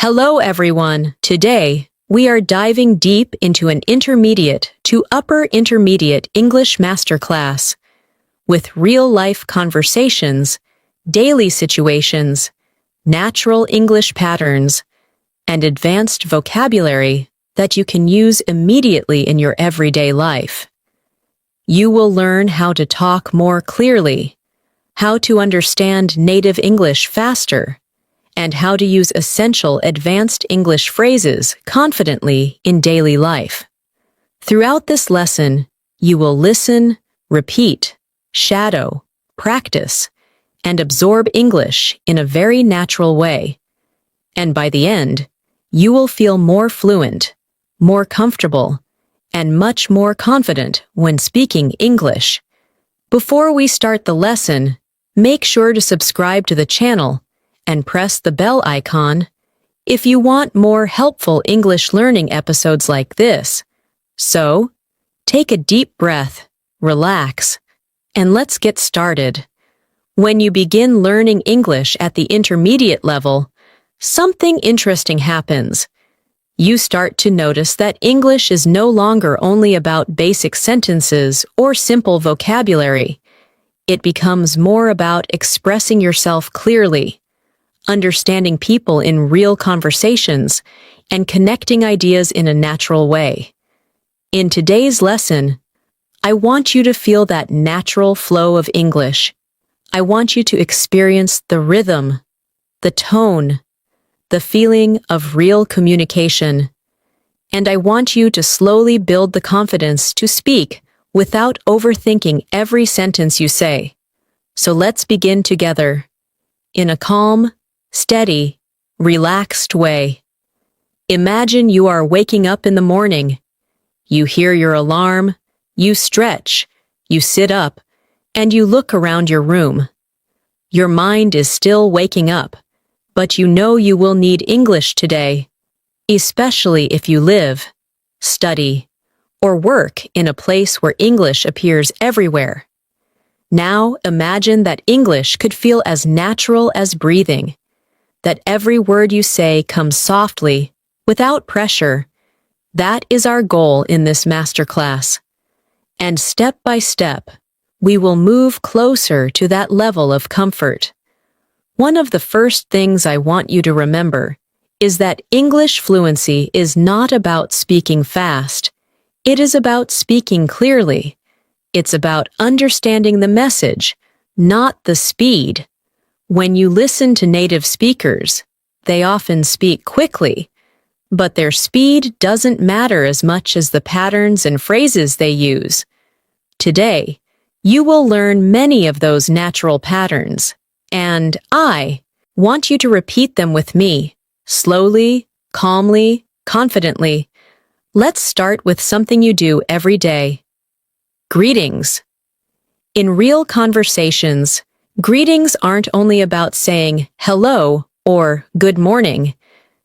Hello, everyone. Today, we are diving deep into an intermediate to upper intermediate English masterclass with real-life conversations, daily situations, natural English patterns, and advanced vocabulary that you can use immediately in your everyday life. You will learn how to talk more clearly, how to understand native English faster, and how to use essential advanced English phrases confidently in daily life. Throughout this lesson, you will listen, repeat, shadow, practice, and absorb English in a very natural way. And by the end, you will feel more fluent, more comfortable, and much more confident when speaking English. Before we start the lesson, make sure to subscribe to the channel and press the bell icon if you want more helpful English learning episodes like this. So, take a deep breath, relax, and let's get started. When you begin learning English at the intermediate level, something interesting happens. You start to notice that English is no longer only about basic sentences or simple vocabulary. It becomes more about expressing yourself clearly, understanding people in real conversations, and connecting ideas in a natural way. In today's lesson, I want you to feel that natural flow of English. I want you to experience the rhythm, the tone, the feeling of real communication. And I want you to slowly build the confidence to speak without overthinking every sentence you say. So let's begin together. In a calm, steady, relaxed way. Imagine you are waking up in the morning. You hear your alarm, you stretch, you sit up, and you look around your room. Your mind is still waking up, but you know you will need English today, especially if you live, study, or work in a place where English appears everywhere. Now imagine that English could feel as natural as breathing, that every word you say comes softly, without pressure. That is our goal in this masterclass. And step by step, we will move closer to that level of comfort. One of the first things I want you to remember is that English fluency is not about speaking fast. It is about speaking clearly. It's about understanding the message, not the speed. When you listen to native speakers, they often speak quickly, but their speed doesn't matter as much as the patterns and phrases they use. Today, you will learn many of those natural patterns, and I want you to repeat them with me, slowly, calmly, confidently. Let's start with something you do every day. Greetings. In real conversations, greetings aren't only about saying hello or good morning.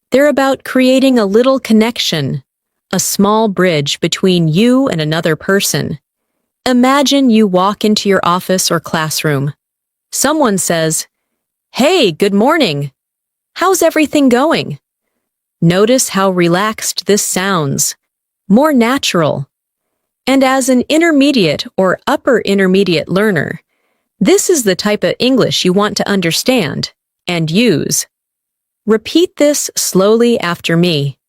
They're about creating a little connection, a small bridge between you and another person. Imagine you walk into your office or classroom. Someone says, "Hey, good morning. How's everything going?" Notice how relaxed this sounds, more natural. And as an intermediate or upper intermediate learner, this is the type of English you want to understand and use. Repeat this slowly after me.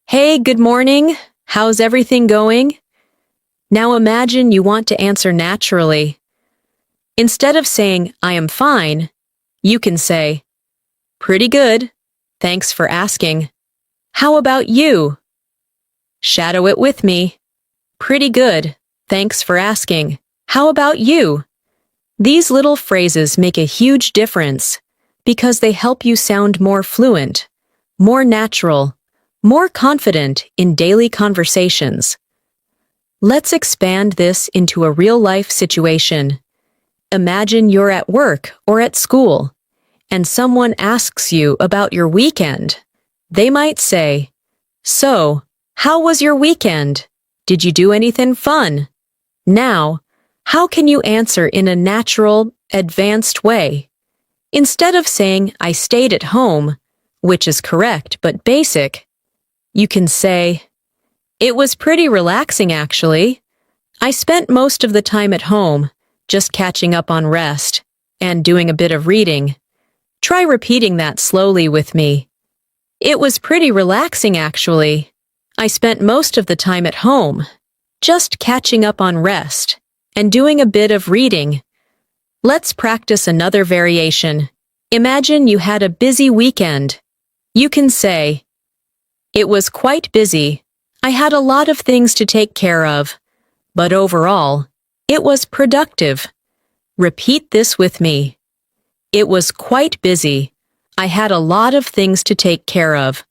Hey, good morning. How's everything going? Now imagine you want to answer naturally. Instead of saying, "I am fine," you can say, "Pretty good. Thanks for asking. How about you?" Shadow it with me. Pretty good. Thanks for asking. How about you? These little phrases make a huge difference because they help you sound more fluent, more natural, more confident in daily conversations. Let's expand this into a real-life situation. Imagine you're at work or at school, and someone asks you about your weekend. They might say, "So, how was your weekend? Did you do anything fun?" Now, how can you answer in a natural, advanced way? Instead of saying, "I stayed at home," which is correct but basic, you can say, "It was pretty relaxing, actually. I spent most of the time at home, just catching up on rest and doing a bit of reading." Try repeating that slowly with me. It was pretty relaxing, actually. I spent most of the time at home, just catching up on rest and doing a bit of reading. Let's practice another variation. Imagine you had a busy weekend. You can say, "It was quite busy. I had a lot of things to take care of, but overall, it was productive." Repeat this with me. It was quite busy. I had a lot of things to take care of,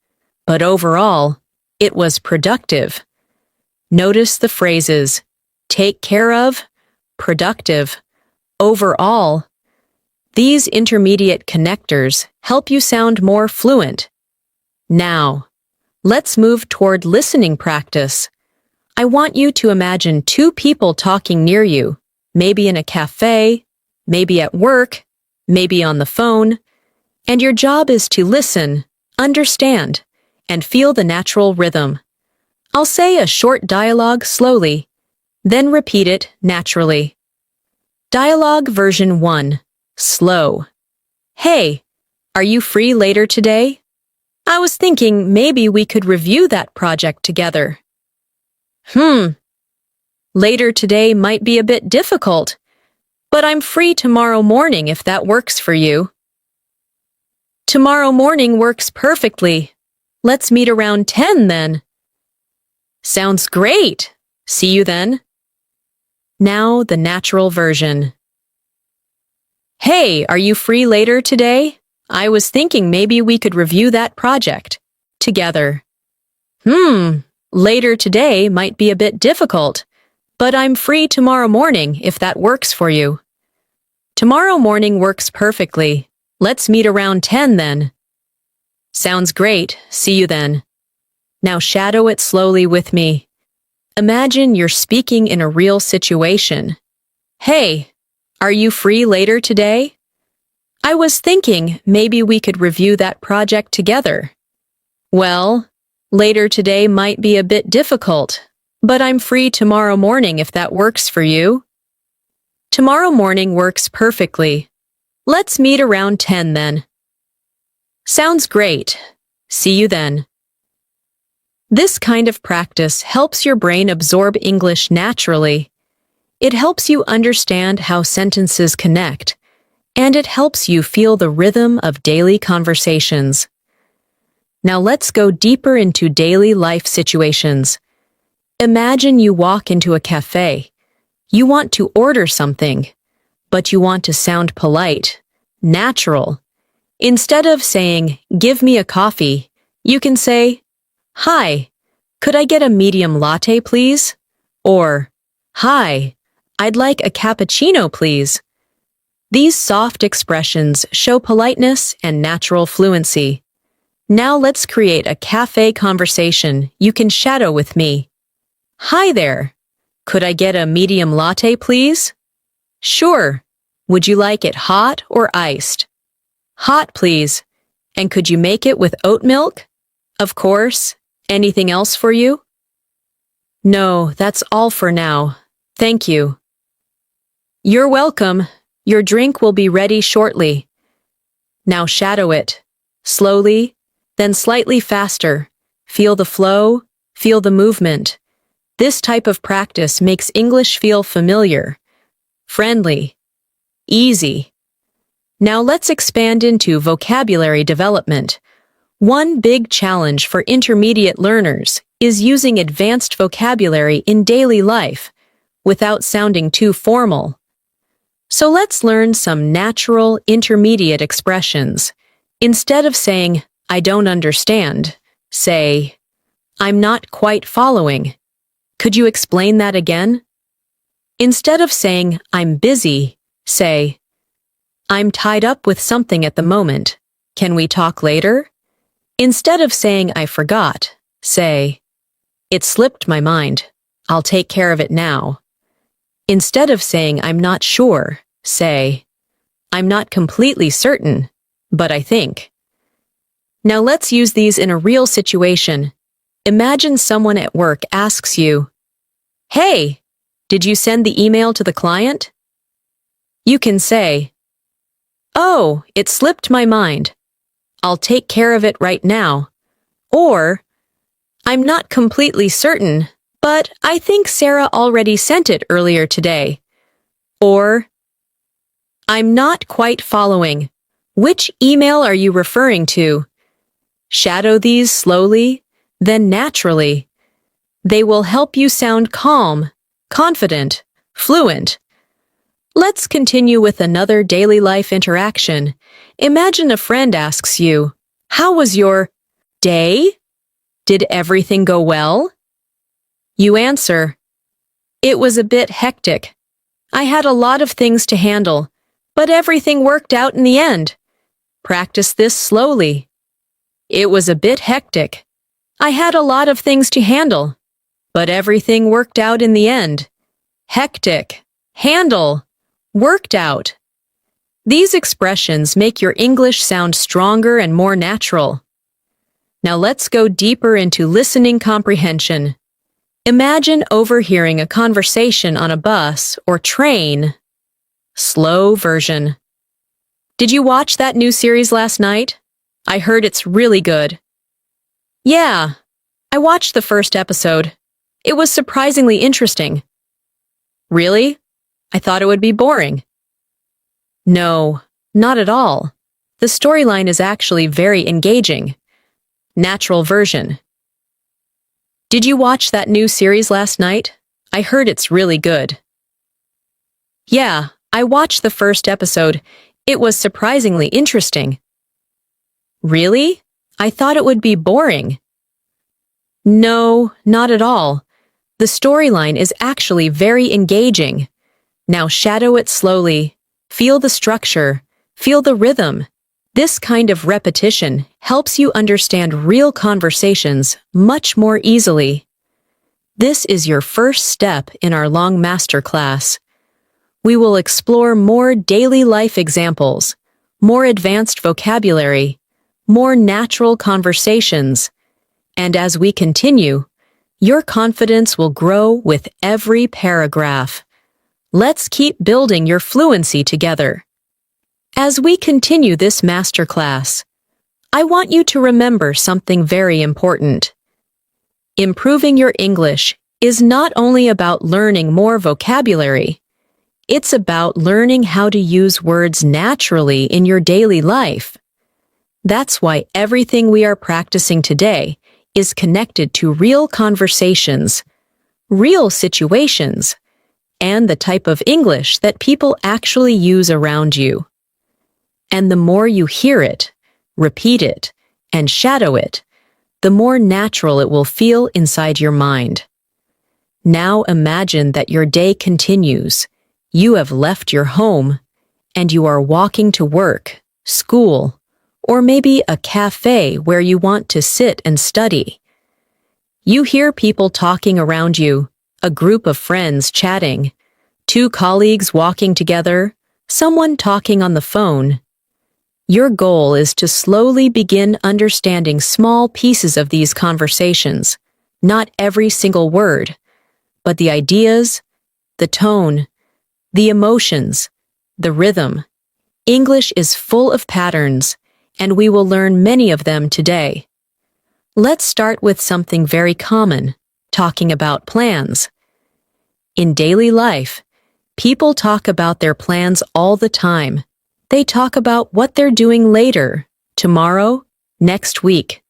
but overall, it was productive. Notice the phrases take care of, productive, overall. These intermediate connectors help you sound more fluent. Now, let's move toward listening practice. I want you to imagine two people talking near you, maybe in a cafe, maybe at work, maybe on the phone, and your job is to listen, understand, and feel the natural rhythm. I'll say a short dialogue slowly, then repeat it naturally. Dialogue version 1, slow. "Hey, are you free later today? I was thinking maybe we could review that project together." Later today might be a bit difficult, but I'm free tomorrow morning if that works for you." "Tomorrow morning works perfectly. Let's meet around 10 then." "Sounds great. See you then." Now the natural version. "Hey, are you free later today? I was thinking maybe we could review that project together." Later today might be a bit difficult, but I'm free tomorrow morning if that works for you." "Tomorrow morning works perfectly. Let's meet around 10 then." "Sounds great. See you then." Now shadow it slowly with me. Imagine you're speaking in a real situation. "Hey, are you free later today? I was thinking maybe we could review that project together." "Well, later today might be a bit difficult, but I'm free tomorrow morning if that works for you." "Tomorrow morning works perfectly. Let's meet around 10 then." "Sounds great. See you then." This kind of practice helps your brain absorb English naturally. It helps you understand how sentences connect, and it helps you feel the rhythm of daily conversations. Now let's go deeper into daily life situations. Imagine you walk into a cafe. You want to order something, but you want to sound polite, natural. Instead of saying, "Give me a coffee," you can say, "Hi, could I get a medium latte, please?" Or, "Hi, I'd like a cappuccino, please." These soft expressions show politeness and natural fluency. Now let's create a cafe conversation you can shadow with me. "Hi there. Could I get a medium latte, please?" "Sure. Would you like it hot or iced?" "Hot, please. And could you make it with oat milk?" "Of course. Anything else for you?" "No, that's all for now. Thank you." "You're welcome. Your drink will be ready shortly." Now shadow it. Slowly, then slightly faster. Feel the flow, feel the movement. This type of practice makes English feel familiar, friendly, easy. Now let's expand into vocabulary development. One big challenge for intermediate learners is using advanced vocabulary in daily life without sounding too formal. So let's learn some natural intermediate expressions. Instead of saying, "I don't understand," say, "I'm not quite following. Could you explain that again?" Instead of saying, "I'm busy," say, "I'm tied up with something at the moment. Can we talk later?" Instead of saying, "I forgot," say, "It slipped my mind. I'll take care of it now." Instead of saying, "I'm not sure," say, "I'm not completely certain, but I think." Now let's use these in a real situation. Imagine someone at work asks you, "Hey, did you send the email to the client?" You can say, "Oh, it slipped my mind. I'll take care of it right now." Or, "I'm not completely certain, but I think Sarah already sent it earlier today." Or, "I'm not quite following. Which email are you referring to?" Shadow these slowly, then naturally. They will help you sound calm, confident, fluent. Let's continue with another daily life interaction. Imagine a friend asks you, "How was your day? Did everything go well?" You answer, "It was a bit hectic. I had a lot of things to handle, but everything worked out in the end." Practice this slowly. "It was a bit hectic. I had a lot of things to handle, but everything worked out in the end." Hectic, handle, worked out. These expressions make your English sound stronger and more natural. Now let's go deeper into listening comprehension. Imagine overhearing a conversation on a bus or train. Slow version. "Did you watch that new series last night? I heard it's really good." "Yeah, I watched the first episode. It was surprisingly interesting." "Really? I thought it would be boring." "No, not at all. The storyline is actually very engaging." Natural version. "Did you watch that new series last night? I heard it's really good." "Yeah, I watched the first episode. It was surprisingly interesting." "Really? I thought it would be boring." "No, not at all. The storyline is actually very engaging." Now shadow it slowly. Feel the structure. Feel the rhythm. This kind of repetition helps you understand real conversations much more easily. This is your first step in our long masterclass. We will explore more daily life examples, more advanced vocabulary, more natural conversations, and as we continue, your confidence will grow with every paragraph. Let's keep building your fluency together. As we continue this masterclass, I want you to remember something very important. Improving your English is not only about learning more vocabulary, it's about learning how to use words naturally in your daily life. That's why everything we are practicing today is connected to real conversations, real situations, and the type of English that people actually use around you. And the more you hear it, repeat it, and shadow it, the more natural it will feel inside your mind. Now imagine that your day continues. You have left your home, and you are walking to work, school, or maybe a cafe where you want to sit and study. You hear people talking around you, a group of friends chatting, two colleagues walking together, someone talking on the phone. Your goal is to slowly begin understanding small pieces of these conversations, not every single word, but the ideas, the tone, the emotions, the rhythm. English is full of patterns, and we will learn many of them today. Let's start with something very common, talking about plans. In daily life, people talk about their plans all the time. They talk about what they're doing later, tomorrow, next week,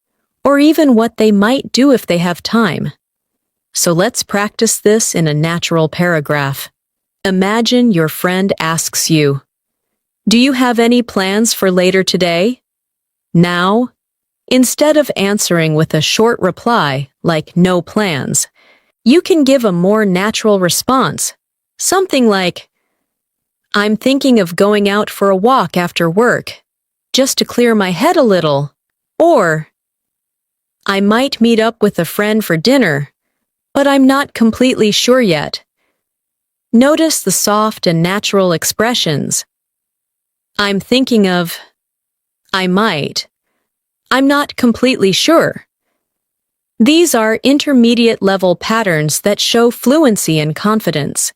or even what they might do if they have time. So let's practice this in a natural paragraph. Imagine your friend asks you, "Do you have any plans for later today?" Now, instead of answering with a short reply like "no plans," you can give a more natural response, something like, "I'm thinking of going out for a walk after work, just to clear my head a little," or, "I might meet up with a friend for dinner, but I'm not completely sure yet." Notice the soft and natural expressions. "I'm thinking of," "I might," I'm not completely sure. These are intermediate level patterns that show fluency and confidence.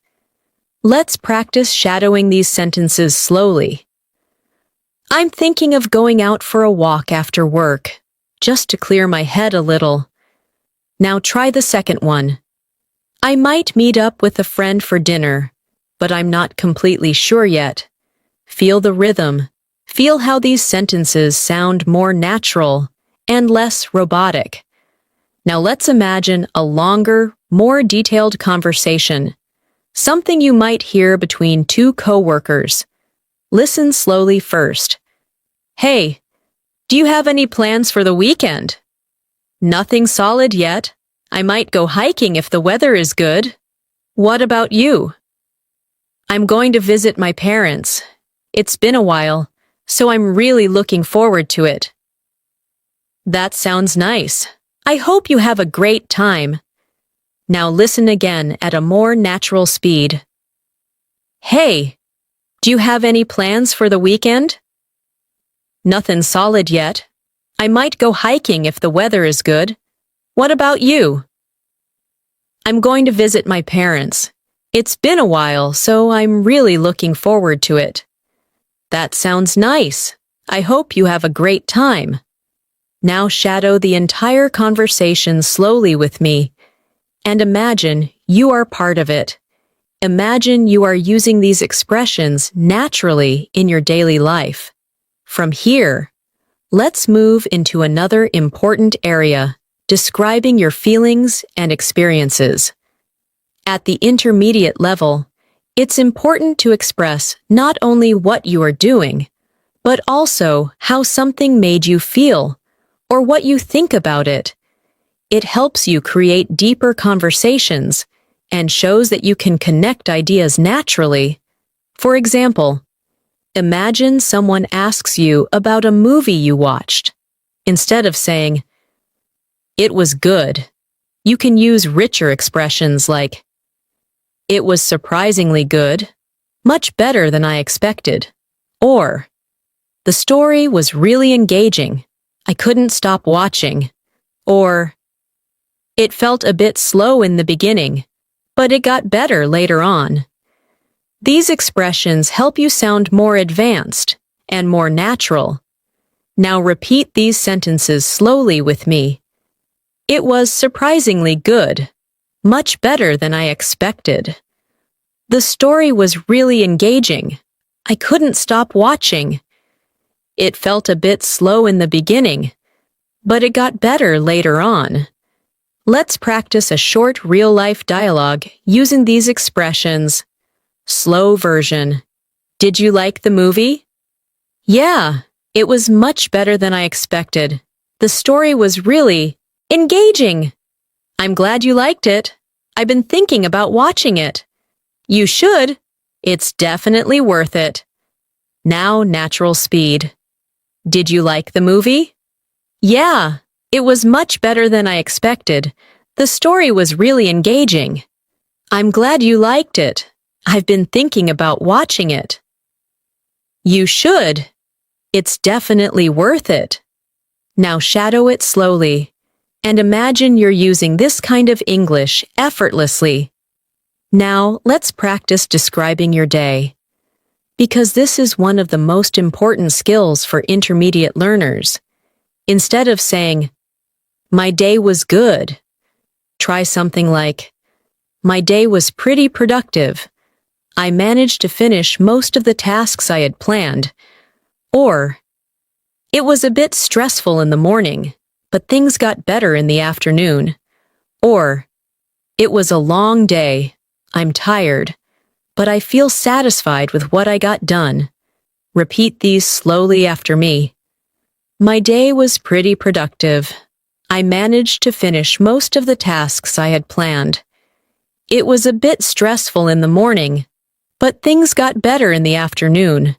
Let's practice shadowing these sentences slowly. I'm thinking of going out for a walk after work, just to clear my head a little. Now try the second one. I might meet up with a friend for dinner, but I'm not completely sure yet. Feel the rhythm. Feel how these sentences sound more natural and less robotic. Now let's imagine a longer, more detailed conversation. Something you might hear between two coworkers. Listen slowly first. Hey, do you have any plans for the weekend? Nothing solid yet. I might go hiking if the weather is good. What about you? I'm going to visit my parents. It's been a while, so I'm really looking forward to it. That sounds nice. I hope you have a great time. Now listen again at a more natural speed. Hey, do you have any plans for the weekend? Nothing solid yet. I might go hiking if the weather is good. What about you? I'm going to visit my parents. It's been a while, so I'm really looking forward to it. That sounds nice. I hope you have a great time. Now shadow the entire conversation slowly with me, and imagine you are part of it. Imagine you are using these expressions naturally in your daily life. From here, let's move into another important area, describing your feelings and experiences. At the intermediate level, it's important to express not only what you are doing, but also how something made you feel, or what you think about it. It helps you create deeper conversations and shows that you can connect ideas naturally. For example, imagine someone asks you about a movie you watched. Instead of saying, "It was good," you can use richer expressions like, "It was surprisingly good, much better than I expected," or, "The story was really engaging. I couldn't stop watching," or, "It felt a bit slow in the beginning, but it got better later on." These expressions help you sound more advanced and more natural. Now repeat these sentences slowly with me. It was surprisingly good, much better than I expected. The story was really engaging. I couldn't stop watching. It felt a bit slow in the beginning, but it got better later on. Let's practice a short real-life dialogue using these expressions. Slow version. Did you like the movie? Yeah, it was much better than I expected. The story was really engaging. I'm glad you liked it. I've been thinking about watching it. You should. It's definitely worth it. Now natural speed. Did you like the movie? Yeah, it was much better than I expected. The story was really engaging. I'm glad you liked it. I've been thinking about watching it. You should. It's definitely worth it. Now shadow it slowly, and imagine you're using this kind of English effortlessly. Now let's practice describing your day, because this is one of the most important skills for intermediate learners. Instead of saying, "My day was good," try something like, "My day was pretty productive. I managed to finish most of the tasks I had planned," or, "It was a bit stressful in the morning, but things got better in the afternoon," or, "It was a long day. I'm tired, but I feel satisfied with what I got done." Repeat these slowly after me. My day was pretty productive. I managed to finish most of the tasks I had planned. It was a bit stressful in the morning, but things got better in the afternoon.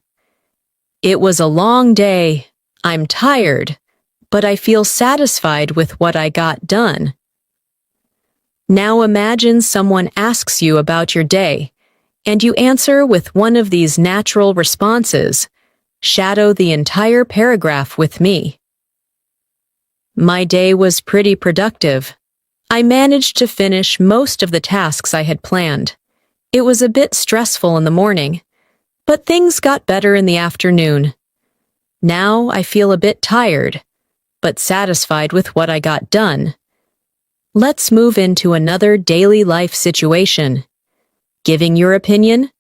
It was a long day. I'm tired, but I feel satisfied with what I got done. Now imagine someone asks you about your day, and you answer with one of these natural responses. Shadow the entire paragraph with me. My day was pretty productive. I managed to finish most of the tasks I had planned. It was a bit stressful in the morning, but things got better in the afternoon. Now I feel a bit tired, but satisfied with what I got done. Let's move into another daily life situation. Giving your opinion?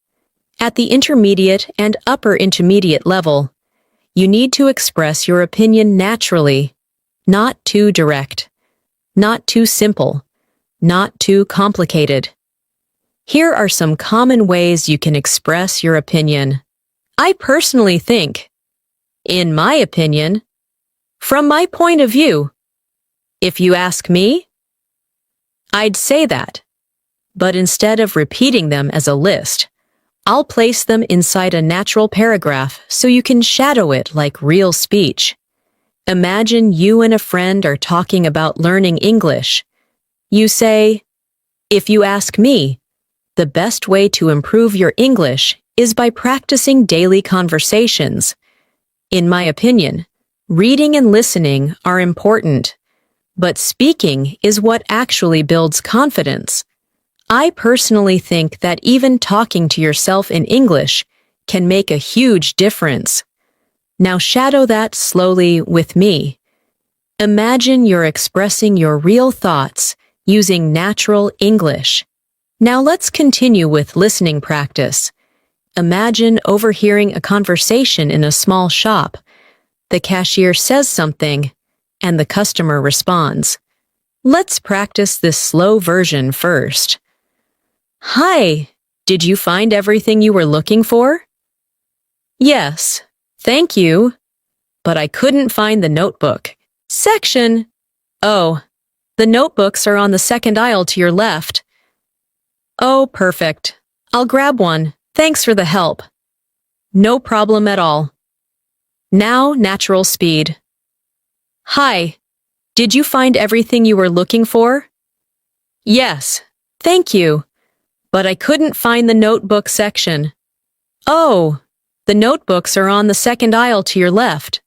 At the intermediate and upper intermediate level, you need to express your opinion naturally, not too direct, not too simple, not too complicated. Here are some common ways you can express your opinion. I personally think, in my opinion, from my point of view. If you ask me, I'd say that, but instead of repeating them as a list, I'll place them inside a natural paragraph so you can shadow it like real speech. Imagine you and a friend are talking about learning English. You say, "If you ask me, the best way to improve your English is by practicing daily conversations. In my opinion, reading and listening are important, but speaking is what actually builds confidence. I personally think that even talking to yourself in English can make a huge difference." Now shadow that slowly with me. Imagine you're expressing your real thoughts using natural English. Now let's continue with listening practice. Imagine overhearing a conversation in a small shop. The cashier says something, and the customer responds. Let's practice this slow version first. "Hi, did you find everything you were looking for?" "Yes, thank you, but I couldn't find the notebook section." "Oh, the notebooks are on the second aisle to your left." "Oh, perfect. I'll grab one. Thanks for the help." "No problem at all." Now, natural speed. "Hi, did you find everything you were looking for?" "Yes, thank you, but I couldn't find the notebook section." "Oh, the notebooks are on the second aisle to your left."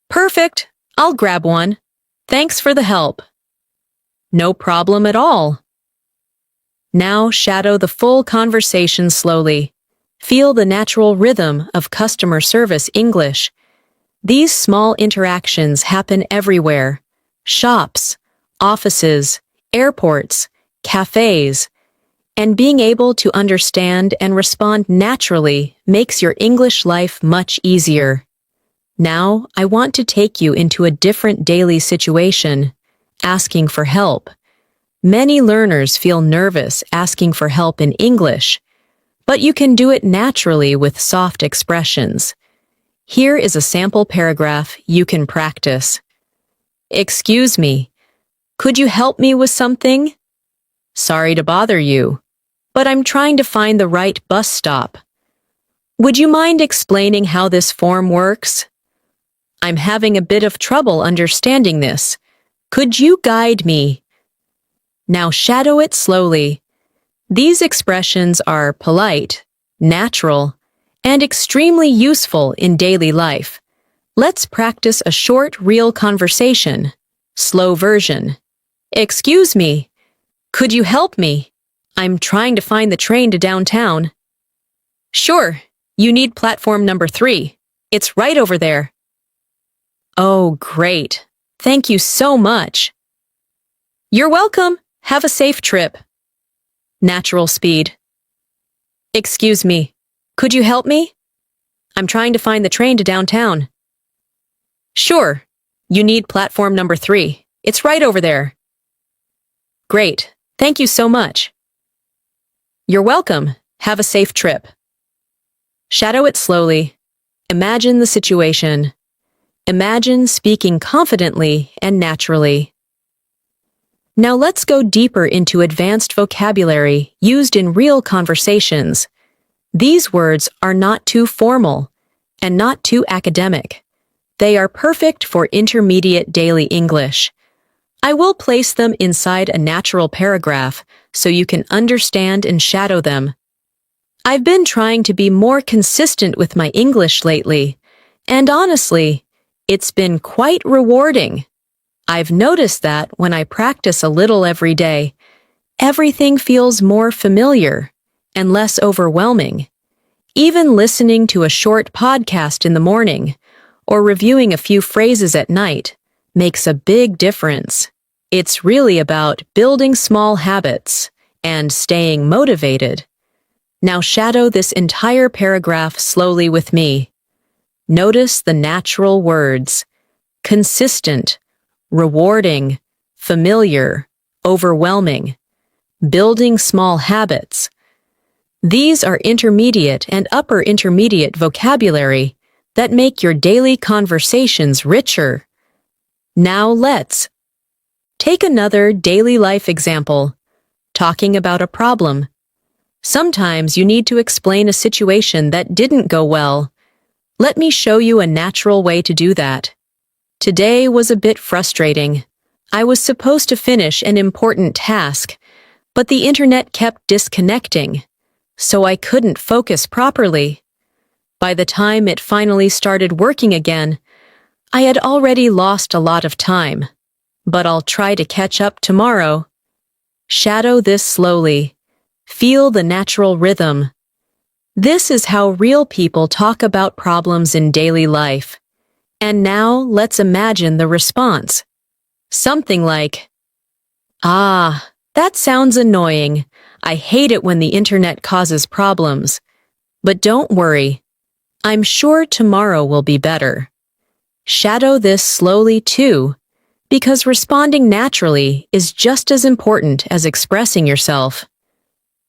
"Perfect. I'll grab one. Thanks for the help." "No problem at all." Now shadow the full conversation slowly. Feel the natural rhythm of customer service English. These small interactions happen everywhere. Shops, offices, airports, cafes, and being able to understand and respond naturally makes your English life much easier. Now, I want to take you into a different daily situation, asking for help. Many learners feel nervous asking for help in English, but you can do it naturally with soft expressions. Here is a sample paragraph you can practice. "Excuse me, could you help me with something? Sorry to bother you, but I'm trying to find the right bus stop. Would you mind explaining how this form works? I'm having a bit of trouble understanding this. Could you guide me?" Now shadow it slowly. These expressions are polite, natural, and extremely useful in daily life. Let's practice a short, real conversation. Slow version. "Excuse me, could you help me? I'm trying to find the train to downtown." "Sure, you need platform number 3. It's right over there." "Oh, great. Thank you so much." "You're welcome. Have a safe trip." Natural speed. "Excuse me, could you help me? I'm trying to find the train to downtown." "Sure, you need platform number 3. It's right over there." "Great, thank you so much." "You're welcome. Have a safe trip." Shadow it slowly. Imagine the situation. Imagine speaking confidently and naturally. Now let's go deeper into advanced vocabulary used in real conversations. These words are not too formal and not too academic. They are perfect for intermediate daily English. I will place them inside a natural paragraph so you can understand and shadow them. I've been trying to be more consistent with my English lately, and honestly, it's been quite rewarding. I've noticed that when I practice a little every day, everything feels more familiar and less overwhelming. Even listening to a short podcast in the morning or reviewing a few phrases at night makes a big difference. It's really about building small habits and staying motivated. Now shadow this entire paragraph slowly with me. Notice the natural words: consistent, rewarding, familiar, overwhelming, building small habits. These are intermediate and upper intermediate vocabulary that make your daily conversations richer. Now let's take another daily life example, talking about a problem. Sometimes you need to explain a situation that didn't go well. Let me show you a natural way to do that. Today was a bit frustrating. I was supposed to finish an important task, but the internet kept disconnecting, so I couldn't focus properly. By the time it finally started working again, I had already lost a lot of time, but I'll try to catch up tomorrow. Shadow this slowly. Feel the natural rhythm. This is how real people talk about problems in daily life. And now let's imagine the response. Something like, "Ah, that sounds annoying. I hate it when the internet causes problems. But don't worry. I'm sure tomorrow will be better." Shadow this slowly too, because responding naturally is just as important as expressing yourself.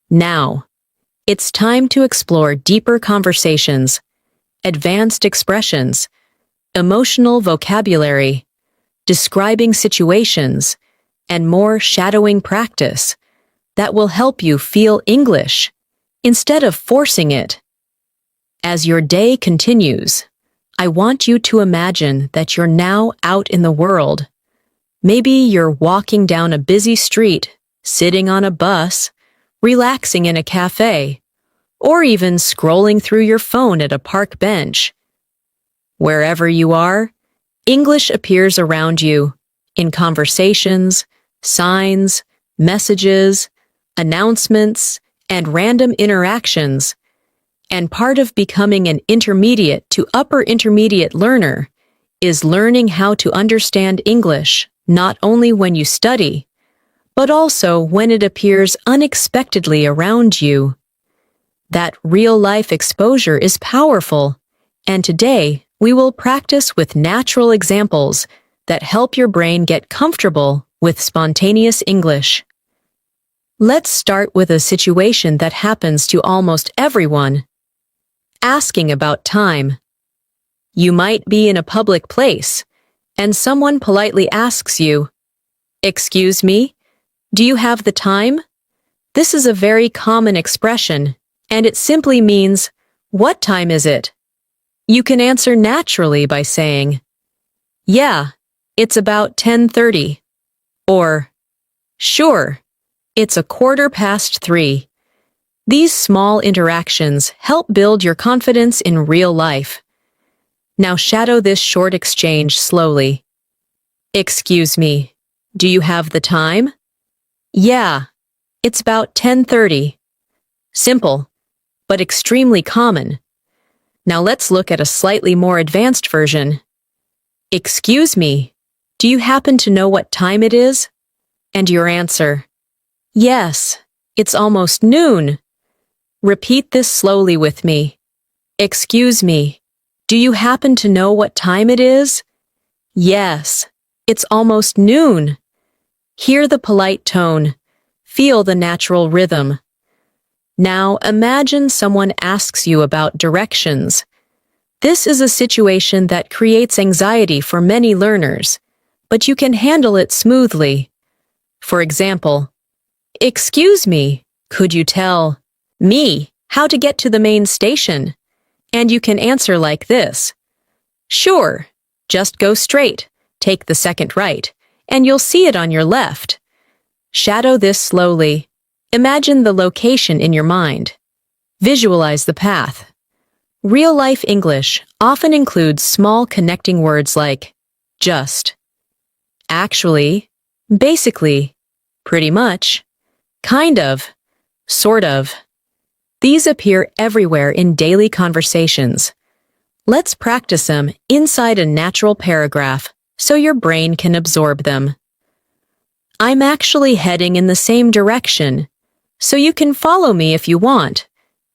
Now, it's time to explore deeper conversations, advanced expressions, emotional vocabulary, describing situations, and more shadowing practice that will help you feel English instead of forcing it. As your day continues, I want you to imagine that you're now out in the world. Maybe you're walking down a busy street, sitting on a bus, relaxing in a cafe, or even scrolling through your phone at a park bench. Wherever you are, English appears around you, in conversations, signs, messages, announcements, and random interactions. And part of becoming an intermediate to upper intermediate learner is learning how to understand English not only when you study, but also when it appears unexpectedly around you. That real-life exposure is powerful, and today we will practice with natural examples that help your brain get comfortable with spontaneous English. Let's start with a situation that happens to almost everyone. Asking about time. You might be in a public place, and someone politely asks you, "Excuse me, do you have the time?" This is a very common expression, and it simply means, "What time is it?" You can answer naturally by saying, "Yeah, it's about 10:30, or, "Sure, it's 3:15. These small interactions help build your confidence in real life. Now shadow this short exchange slowly. "Excuse me, do you have the time?" "Yeah, it's about 10:30. Simple, but extremely common. Now let's look at a slightly more advanced version. "Excuse me, do you happen to know what time it is?" And your answer, "Yes, it's almost noon." Repeat this slowly with me. "Excuse me, do you happen to know what time it is?" "Yes, it's almost noon." Hear the polite tone. Feel the natural rhythm. Now imagine someone asks you about directions. This is a situation that creates anxiety for many learners, but you can handle it smoothly. For example, "Excuse me, could you tell me how to get to the main station?" And you can answer like this, "Sure, just go straight, take the second right, and you'll see it on your left." Shadow this slowly. Imagine the location in your mind. Visualize the path. Real-life English often includes small connecting words like just. actually, basically, pretty much, kind of, sort of. These appear everywhere in daily conversations. Let's practice them inside a natural paragraph so your brain can absorb them. I'm actually heading in the same direction, so you can follow me if you want.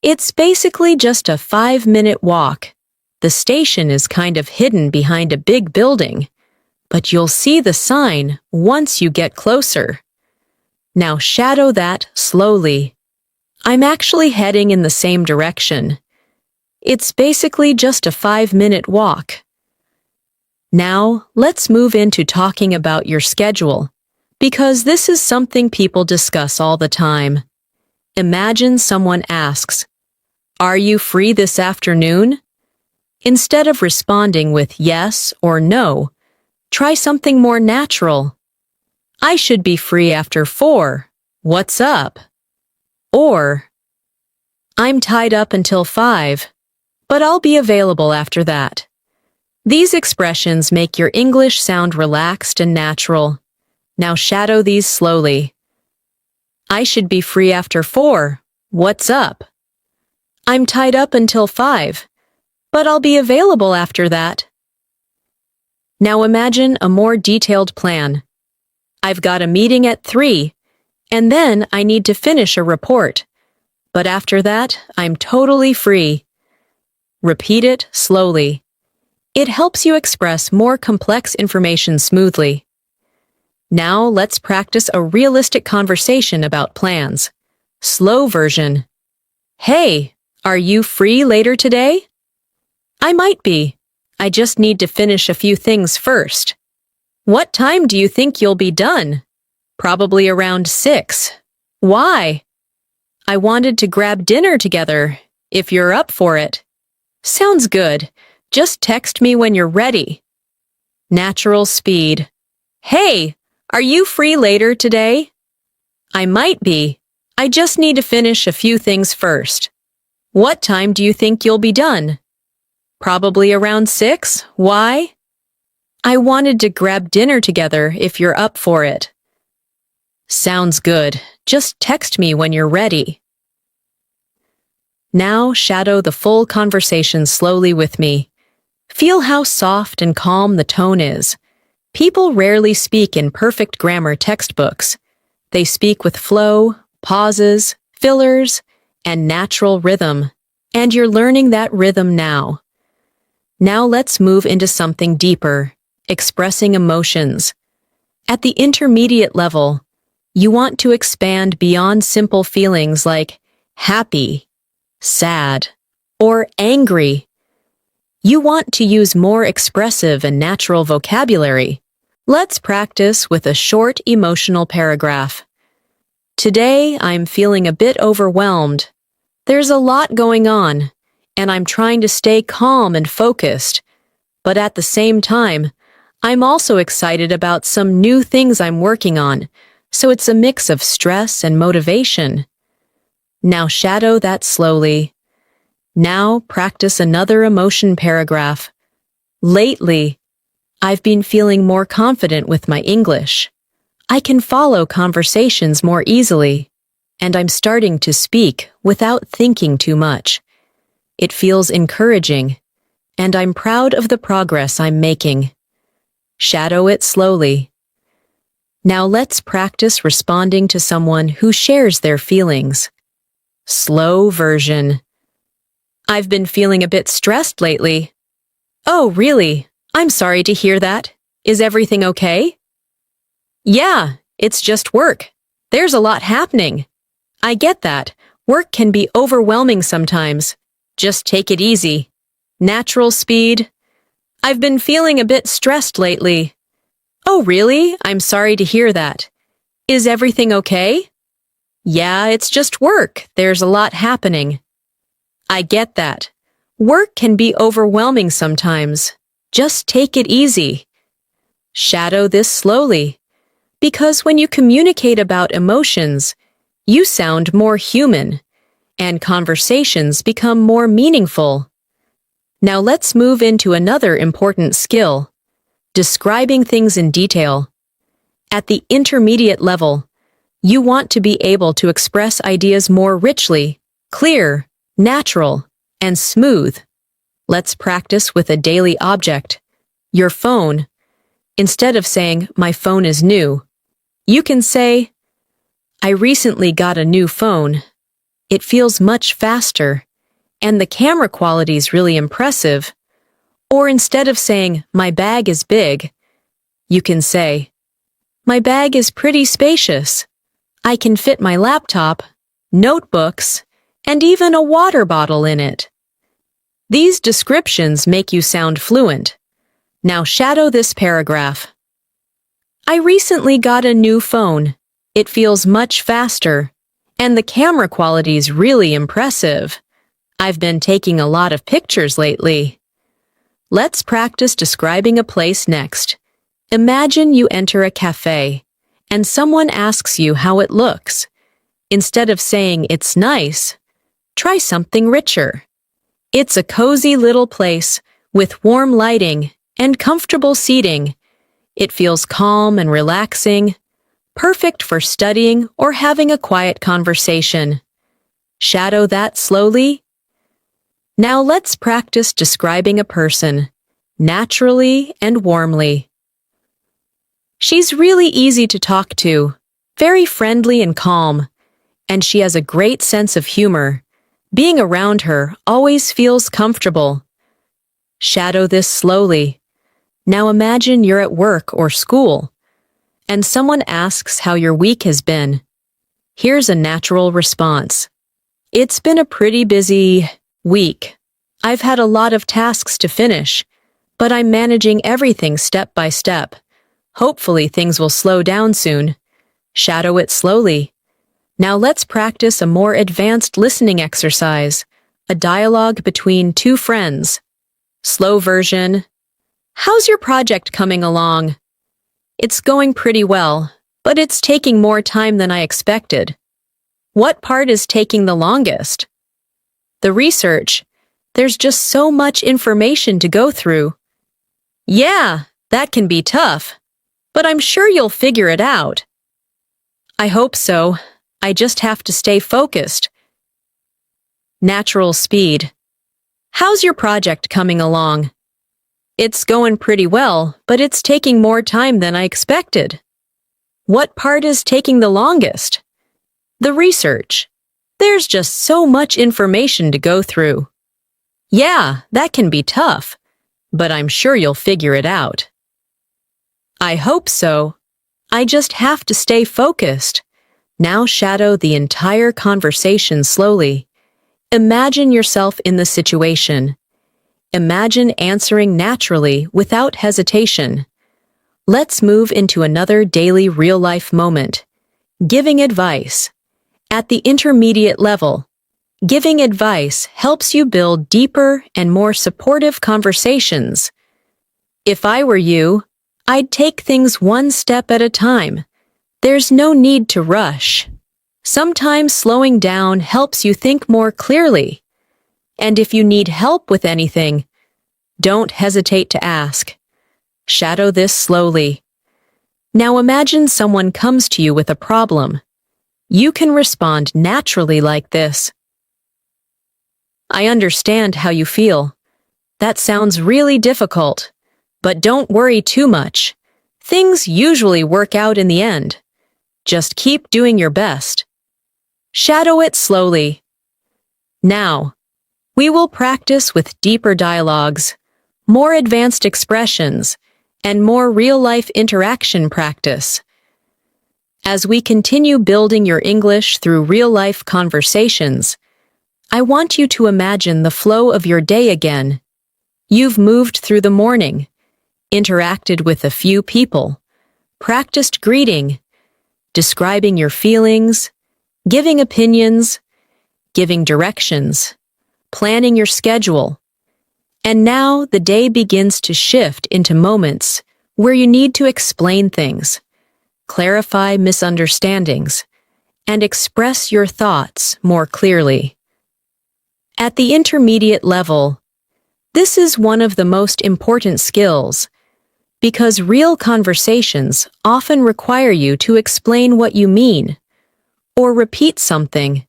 It's basically just a 5-minute walk. The station is kind of hidden behind a big building, but you'll see the sign once you get closer. Now shadow that slowly. I'm actually heading in the same direction. It's basically just a 5-minute walk. Now, let's move into talking about your schedule, because this is something people discuss all the time. Imagine someone asks, "Are you free this afternoon?" Instead of responding with yes or no, try something more natural. "I should be free after 4. What's up?" Or, "I'm tied up until 5, but I'll be available after that." These expressions make your English sound relaxed and natural. Now shadow these slowly. "I should be free after 4. What's up?" "I'm tied up until 5, but I'll be available after that." Now imagine a more detailed plan. "I've got a meeting at 3, and then I need to finish a report. But after that, I'm totally free." Repeat it slowly. It helps you express more complex information smoothly. Now let's practice a realistic conversation about plans. Slow version. "Hey, are you free later today?" "I might be. I just need to finish a few things first." "What time do you think you'll be done?" "Probably around 6. "Why?" "I wanted to grab dinner together, if you're up for it." "Sounds good. Just text me when you're ready." Natural speed. "Hey, are you free later today?" "I might be. I just need to finish a few things first." "What time do you think you'll be done?" "Probably around 6. Why?" "I wanted to grab dinner together if you're up for it." Sounds good. Just text me when you're ready. Now shadow the full conversation slowly with me. Feel how soft and calm the tone is. People rarely speak in perfect grammar textbooks. They speak with flow, pauses, fillers, and natural rhythm. And you're learning that rhythm now. Now let's move into something deeper, expressing emotions. At the intermediate level, you want to expand beyond simple feelings like happy, sad, or angry. You want to use more expressive and natural vocabulary. Let's practice with a short emotional paragraph. "Today, I'm feeling a bit overwhelmed. There's a lot going on, and I'm trying to stay calm and focused. But at the same time, I'm also excited about some new things I'm working on, so it's a mix of stress and motivation." Now shadow that slowly. Now practice another emotion paragraph. "Lately, I've been feeling more confident with my English. I can follow conversations more easily, and I'm starting to speak without thinking too much. It feels encouraging, and I'm proud of the progress I'm making." Shadow it slowly. Now let's practice responding to someone who shares their feelings. Slow version. "I've been feeling a bit stressed lately." "Oh, really? I'm sorry to hear that. Is everything okay?" "Yeah, it's just work. There's a lot happening." "I get that. Work can be overwhelming sometimes. Just take it easy." Natural speed. "I've been feeling a bit stressed lately." "Oh, really? I'm sorry to hear that. Is everything okay?" "Yeah, it's just work. There's a lot happening." "I get that. Work can be overwhelming sometimes. Just take it easy." Shadow this slowly, because when you communicate about emotions, you sound more human, and conversations become more meaningful. Now let's move into another important skill, describing things in detail. At the intermediate level, you want to be able to express ideas more richly, clear, natural, and smooth. Let's practice with a daily object, your phone. Instead of saying, "My phone is new," you can say, "I recently got a new phone. It feels much faster, and the camera quality is really impressive." Or instead of saying, "My bag is big," you can say, "My bag is pretty spacious. I can fit my laptop, notebooks, and even a water bottle in it." These descriptions make you sound fluent. Now shadow this paragraph. I recently got a new phone. It feels much faster, and the camera quality is really impressive. I've been taking a lot of pictures lately. Let's practice describing a place next. Imagine you enter a cafe, and someone asks you how it looks. Instead of saying it's nice, try something richer. It's a cozy little place with warm lighting and comfortable seating. It feels calm and relaxing, perfect for studying or having a quiet conversation. Shadow that slowly. Now let's practice describing a person, naturally and warmly. She's really easy to talk to, very friendly and calm, and she has a great sense of humor. Being around her always feels comfortable. Shadow this slowly. Now imagine you're at work or school, and someone asks how your week has been. Here's a natural response. It's been a pretty busy week. I've had a lot of tasks to finish, but I'm managing everything step by step. Hopefully things will slow down soon. Shadow it slowly. Now let's practice a more advanced listening exercise, a dialogue between two friends. Slow version. How's your project coming along? It's going pretty well, but it's taking more time than I expected. What part is taking the longest? The research. There's just so much information to go through. Yeah, that can be tough, but I'm sure you'll figure it out. I hope so. I just have to stay focused. Natural speed. How's your project coming along? It's going pretty well, but it's taking more time than I expected. What part is taking the longest? The research. There's just so much information to go through. Yeah, that can be tough, but I'm sure you'll figure it out. I hope so. I just have to stay focused. Now shadow the entire conversation slowly. Imagine yourself in the situation. Imagine answering naturally without hesitation. Let's move into another daily real-life moment. Giving advice. At the intermediate level, giving advice helps you build deeper and more supportive conversations. If I were you, I'd take things one step at a time. There's no need to rush. Sometimes slowing down helps you think more clearly. And if you need help with anything, don't hesitate to ask. Shadow this slowly. Now imagine someone comes to you with a problem. You can respond naturally like this. I understand how you feel. That sounds really difficult, but don't worry too much. Things usually work out in the end. Just keep doing your best. Shadow it slowly. Now, we will practice with deeper dialogues, more advanced expressions, and more real-life interaction practice. As we continue building your English through real-life conversations, I want you to imagine the flow of your day again. You've moved through the morning, interacted with a few people, practiced greeting, describing your feelings, giving opinions, giving directions, planning your schedule. And now the day begins to shift into moments where you need to explain things, clarify misunderstandings, and express your thoughts more clearly. At the intermediate level, this is one of the most important skills. because real conversations often require you to explain what you mean, or repeat something,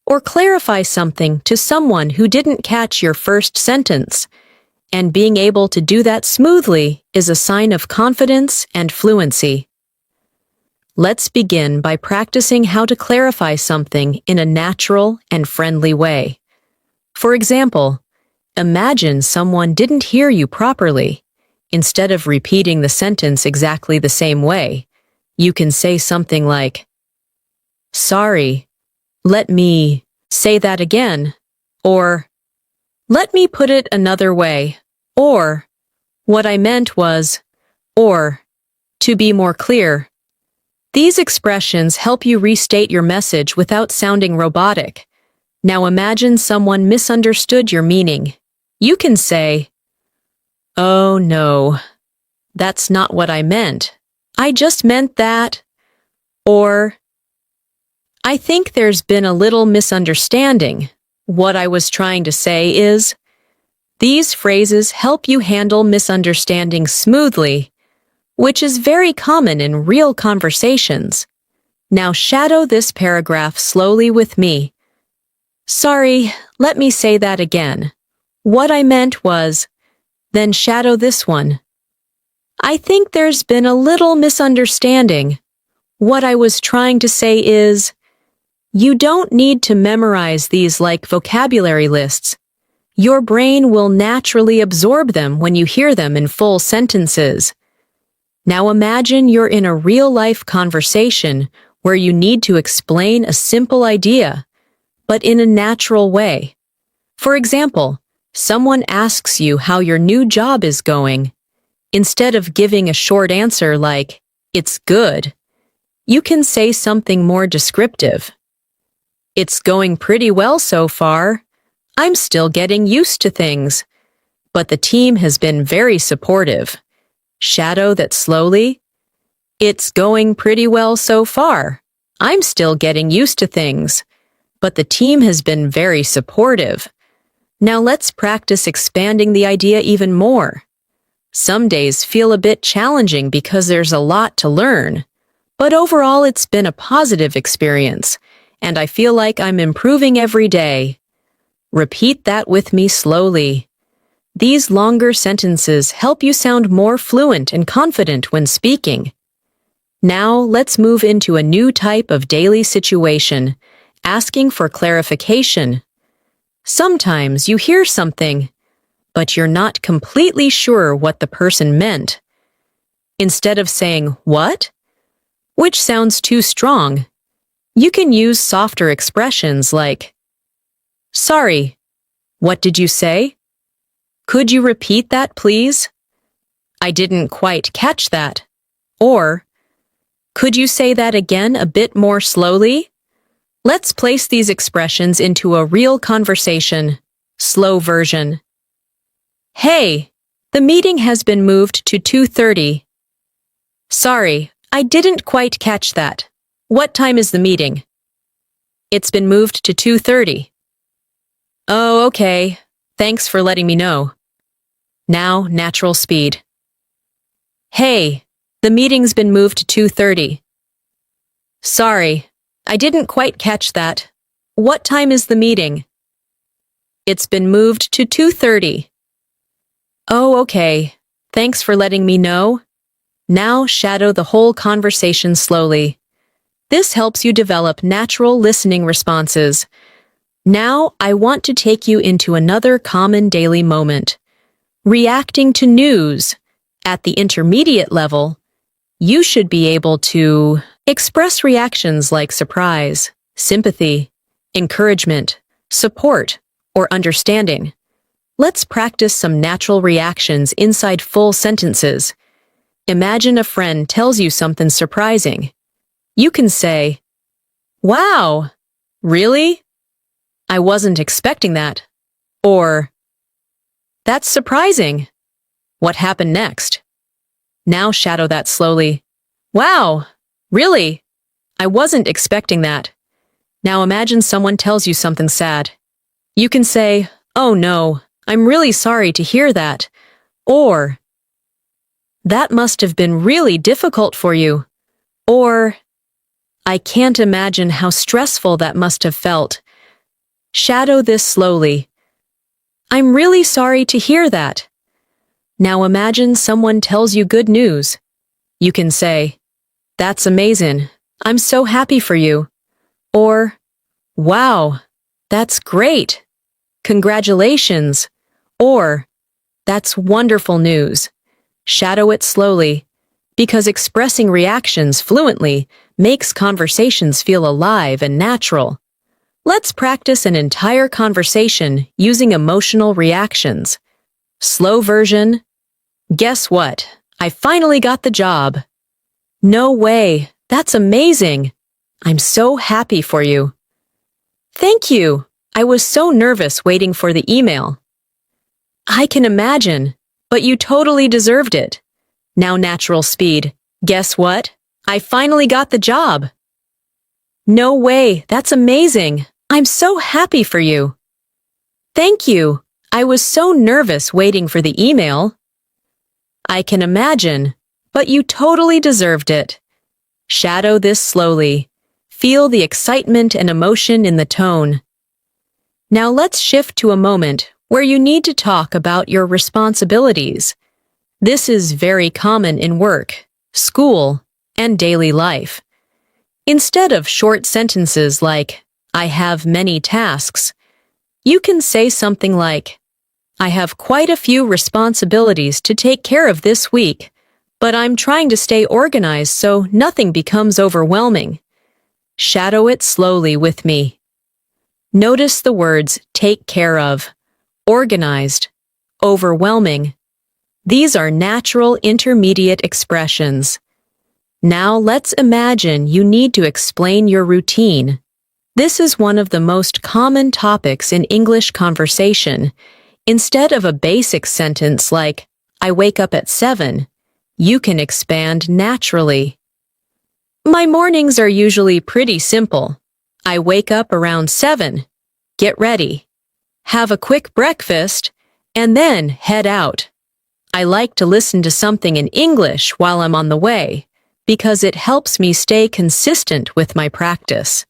or clarify something to someone who didn't catch your first sentence, and being able to do that smoothly is a sign of confidence and fluency. Let's begin by practicing how to clarify something in a natural and friendly way. For example, imagine someone didn't hear you properly. Instead of repeating the sentence exactly the same way, you can say something like, "Sorry, let me say that again," or "Let me put it another way," or "What I meant was," or "To be more clear." These expressions help you restate your message without sounding robotic. Now imagine someone misunderstood your meaning. You can say, "Oh no, that's not what I meant. I just meant that," or "I think there's been a little misunderstanding. What I was trying to say is," these phrases help you handle misunderstandings smoothly, which is very common in real conversations. Now shadow this paragraph slowly with me. "Sorry, let me say that again. What I meant was," then shadow this one. "I think there's been a little misunderstanding. What I was trying to say is," you don't need to memorize these like vocabulary lists. Your brain will naturally absorb them when you hear them in full sentences. Now imagine you're in a real-life conversation where you need to explain a simple idea, but in a natural way. For example, someone asks you how your new job is going. Instead of giving a short answer like, "It's good," you can say something more descriptive. "It's going pretty well so far. I'm still getting used to things, but the team has been very supportive." Shadow that slowly. "It's going pretty well so far. I'm still getting used to things, but the team has been very supportive." Now let's practice expanding the idea even more. Some days feel a bit challenging because there's a lot to learn, but overall it's been a positive experience, and I feel like I'm improving every day. Repeat that with me slowly. These longer sentences help you sound more fluent and confident when speaking. Now let's move into a new type of daily situation, asking for clarification. Sometimes you hear something, but you're not completely sure what the person meant. Instead of saying, "What?" which sounds too strong, you can use softer expressions like, "Sorry, what did you say? Could you repeat that, please? I didn't quite catch that." Or, "Could you say that again a bit more slowly?" Let's place these expressions into a real conversation. Slow version. "Hey, the meeting has been moved to 2:30. Sorry, I didn't quite catch that. What time is the meeting?" "It's been moved to 2:30. "Oh, okay. Thanks for letting me know." Now, natural speed. "Hey, the meeting's been moved to 2:30. Sorry, I didn't quite catch that. What time is the meeting?" "It's been moved to 2:30. "Oh, okay. Thanks for letting me know." Now shadow the whole conversation slowly. This helps you develop natural listening responses. Now I want to take you into another common daily moment. Reacting to news. At the intermediate level, you should be able to express reactions like surprise, sympathy, encouragement, support, or understanding. Let's practice some natural reactions inside full sentences. Imagine a friend tells you something surprising. You can say, "Wow, really? I wasn't expecting that." Or, "That's surprising. What happened next?" Now shadow that slowly. "Wow, really? I wasn't expecting that." Now imagine someone tells you something sad. You can say, "Oh no, I'm really sorry to hear that." Or, That must have been really difficult for you. Or, I can't imagine how stressful that must have felt. Shadow this slowly. I'm really sorry to hear that. Now imagine someone tells you good news. You can say, "That's amazing. I'm so happy for you." Or, "Wow, that's great. Congratulations." Or, "That's wonderful news." Shadow it slowly, because expressing reactions fluently makes conversations feel alive and natural. Let's practice an entire conversation using emotional reactions. Slow version. Guess what? I finally got the job. No way. That's amazing. I'm so happy for you. Thank you. I was so nervous waiting for the email. I can imagine, but you totally deserved it. Now natural speed. Guess what? I finally got the job. No way. That's amazing. I'm so happy for you. Thank you. I was so nervous waiting for the email. I can imagine, but you totally deserved it. Shadow this slowly. Feel the excitement and emotion in the tone. Now let's shift to a moment where you need to talk about your responsibilities. This is very common in work, school, and daily life. Instead of short sentences like, "I have many tasks," you can say something like, "I have quite a few responsibilities to take care of this week, but I'm trying to stay organized so nothing becomes overwhelming." Shadow it slowly with me. Notice the words take care of, organized, overwhelming. These are natural intermediate expressions. Now let's imagine you need to explain your routine. This is one of the most common topics in English conversation. Instead of a basic sentence like, "I wake up at 7, you can expand naturally. My mornings are usually pretty simple. I wake up around 7, get ready, have a quick breakfast, and then head out. I like to listen to something in English while I'm on the way, because it helps me stay consistent with my practice."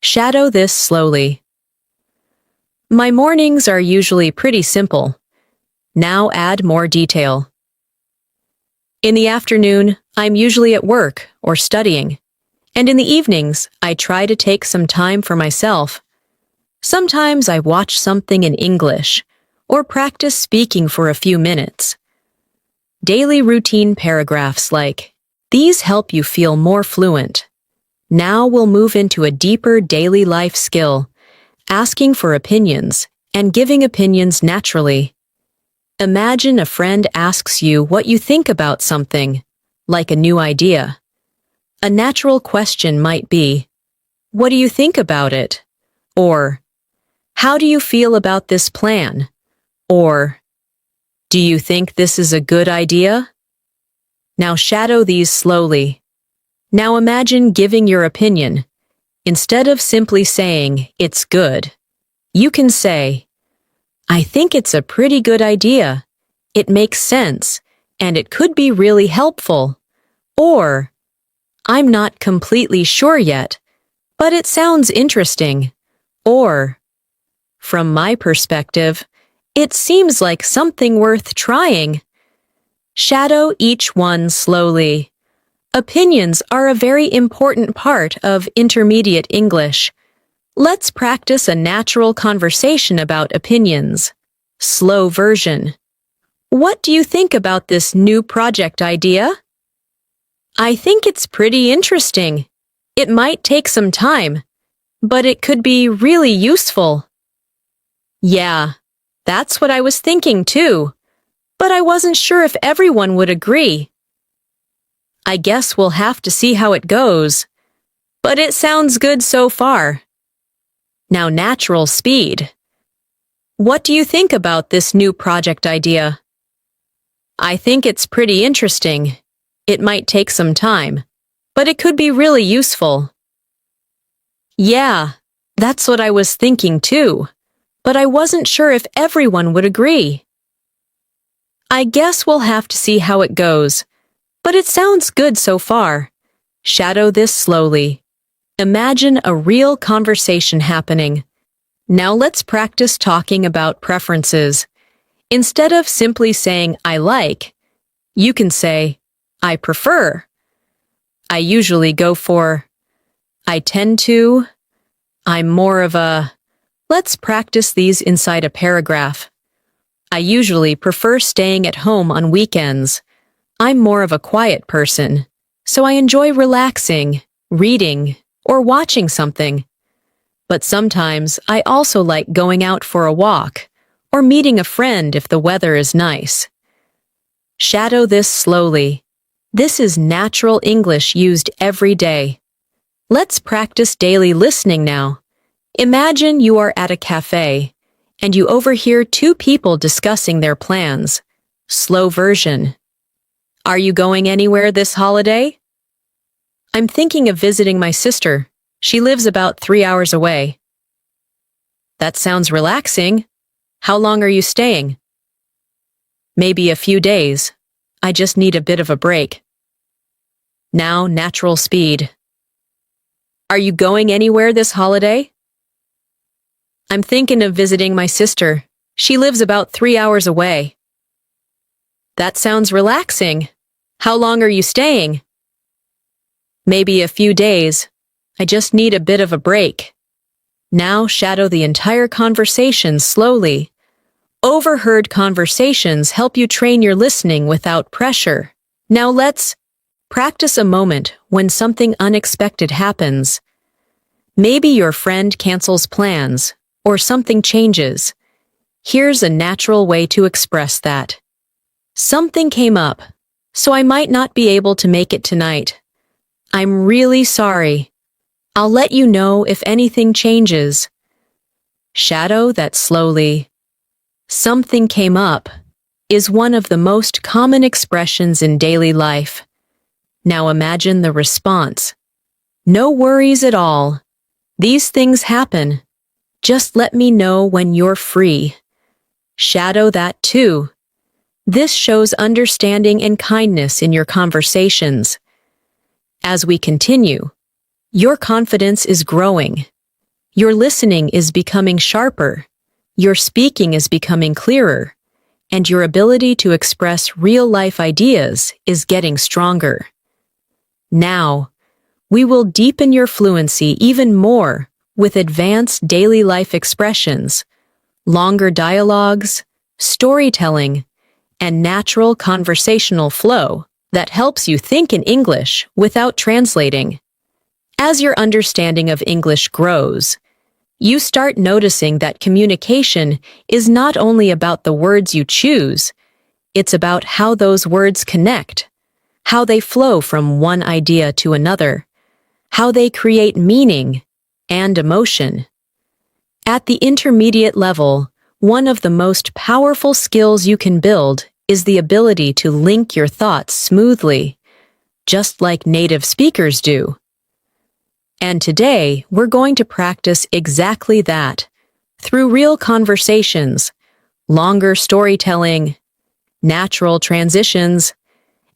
Shadow this slowly. My mornings are usually pretty simple. Now add more detail. In the afternoon, I'm usually at work or studying, and in the evenings, I try to take some time for myself. Sometimes I watch something in English or practice speaking for a few minutes. Daily routine paragraphs like, these help you feel more fluent. Now we'll move into a deeper daily life skill, asking for opinions and giving opinions naturally. Imagine a friend asks you what you think about something, like a new idea. A natural question might be, "What do you think about it?" Or, "How do you feel about this plan?" Or, "Do you think this is a good idea?" Now shadow these slowly. Now imagine giving your opinion. Instead of simply saying, "It's good," you can say, "I think it's a pretty good idea. It makes sense, and it could be really helpful." Or, "I'm not completely sure yet, but it sounds interesting." Or, "From my perspective, it seems like something worth trying." Shadow each one slowly. Opinions are a very important part of intermediate English. Let's practice a natural conversation about opinions. Slow version. What do you think about this new project idea? I think it's pretty interesting. It might take some time, but it could be really useful. Yeah, that's what I was thinking too, but I wasn't sure if everyone would agree. I guess we'll have to see how it goes, but it sounds good so far. Now natural speed. What do you think about this new project idea? I think it's pretty interesting. It might take some time, but it could be really useful. Yeah, that's what I was thinking too, but I wasn't sure if everyone would agree. I guess we'll have to see how it goes, but it sounds good so far. Shadow this slowly. Imagine a real conversation happening. Now let's practice talking about preferences. Instead of simply saying I like, you can say I prefer. I usually go for. I tend to. I'm more of a. Let's practice these inside a paragraph. I usually prefer staying at home on weekends. I'm more of a quiet person, so I enjoy relaxing, reading, or watching something. But sometimes I also like going out for a walk or meeting a friend if the weather is nice. Shadow this slowly. This is natural English used every day. Let's practice daily listening now. Imagine you are at a cafe and you overhear two people discussing their plans. Slow version. Are you going anywhere this holiday? I'm thinking of visiting my sister. She lives about 3 hours away. That sounds relaxing. How long are you staying? Maybe a few days. I just need a bit of a break. Now, natural speed. Are you going anywhere this holiday? I'm thinking of visiting my sister. She lives about 3 hours away. That sounds relaxing. How long are you staying? Maybe a few days. I just need a bit of a break. Now shadow the entire conversation slowly. Overheard conversations help you train your listening without pressure. Now let's practice a moment when something unexpected happens. Maybe your friend cancels plans or something changes. Here's a natural way to express that. Something came up, so I might not be able to make it tonight. I'm really sorry. I'll let you know if anything changes. Shadow that slowly. Something came up is one of the most common expressions in daily life. Now imagine the response. No worries at all. These things happen. Just let me know when you're free. Shadow that too. This shows understanding and kindness in your conversations. As we continue, your confidence is growing. Your listening is becoming sharper. Your speaking is becoming clearer. And your ability to express real-life ideas is getting stronger. Now, we will deepen your fluency even more with advanced daily life expressions, longer dialogues, storytelling, and natural conversational flow that helps you think in English without translating. As your understanding of English grows, you start noticing that communication is not only about the words you choose, it's about how those words connect, how they flow from one idea to another, how they create meaning and emotion. At the intermediate level, one of the most powerful skills you can build is the ability to link your thoughts smoothly, just like native speakers do. And today, we're going to practice exactly that, through real conversations, longer storytelling, natural transitions,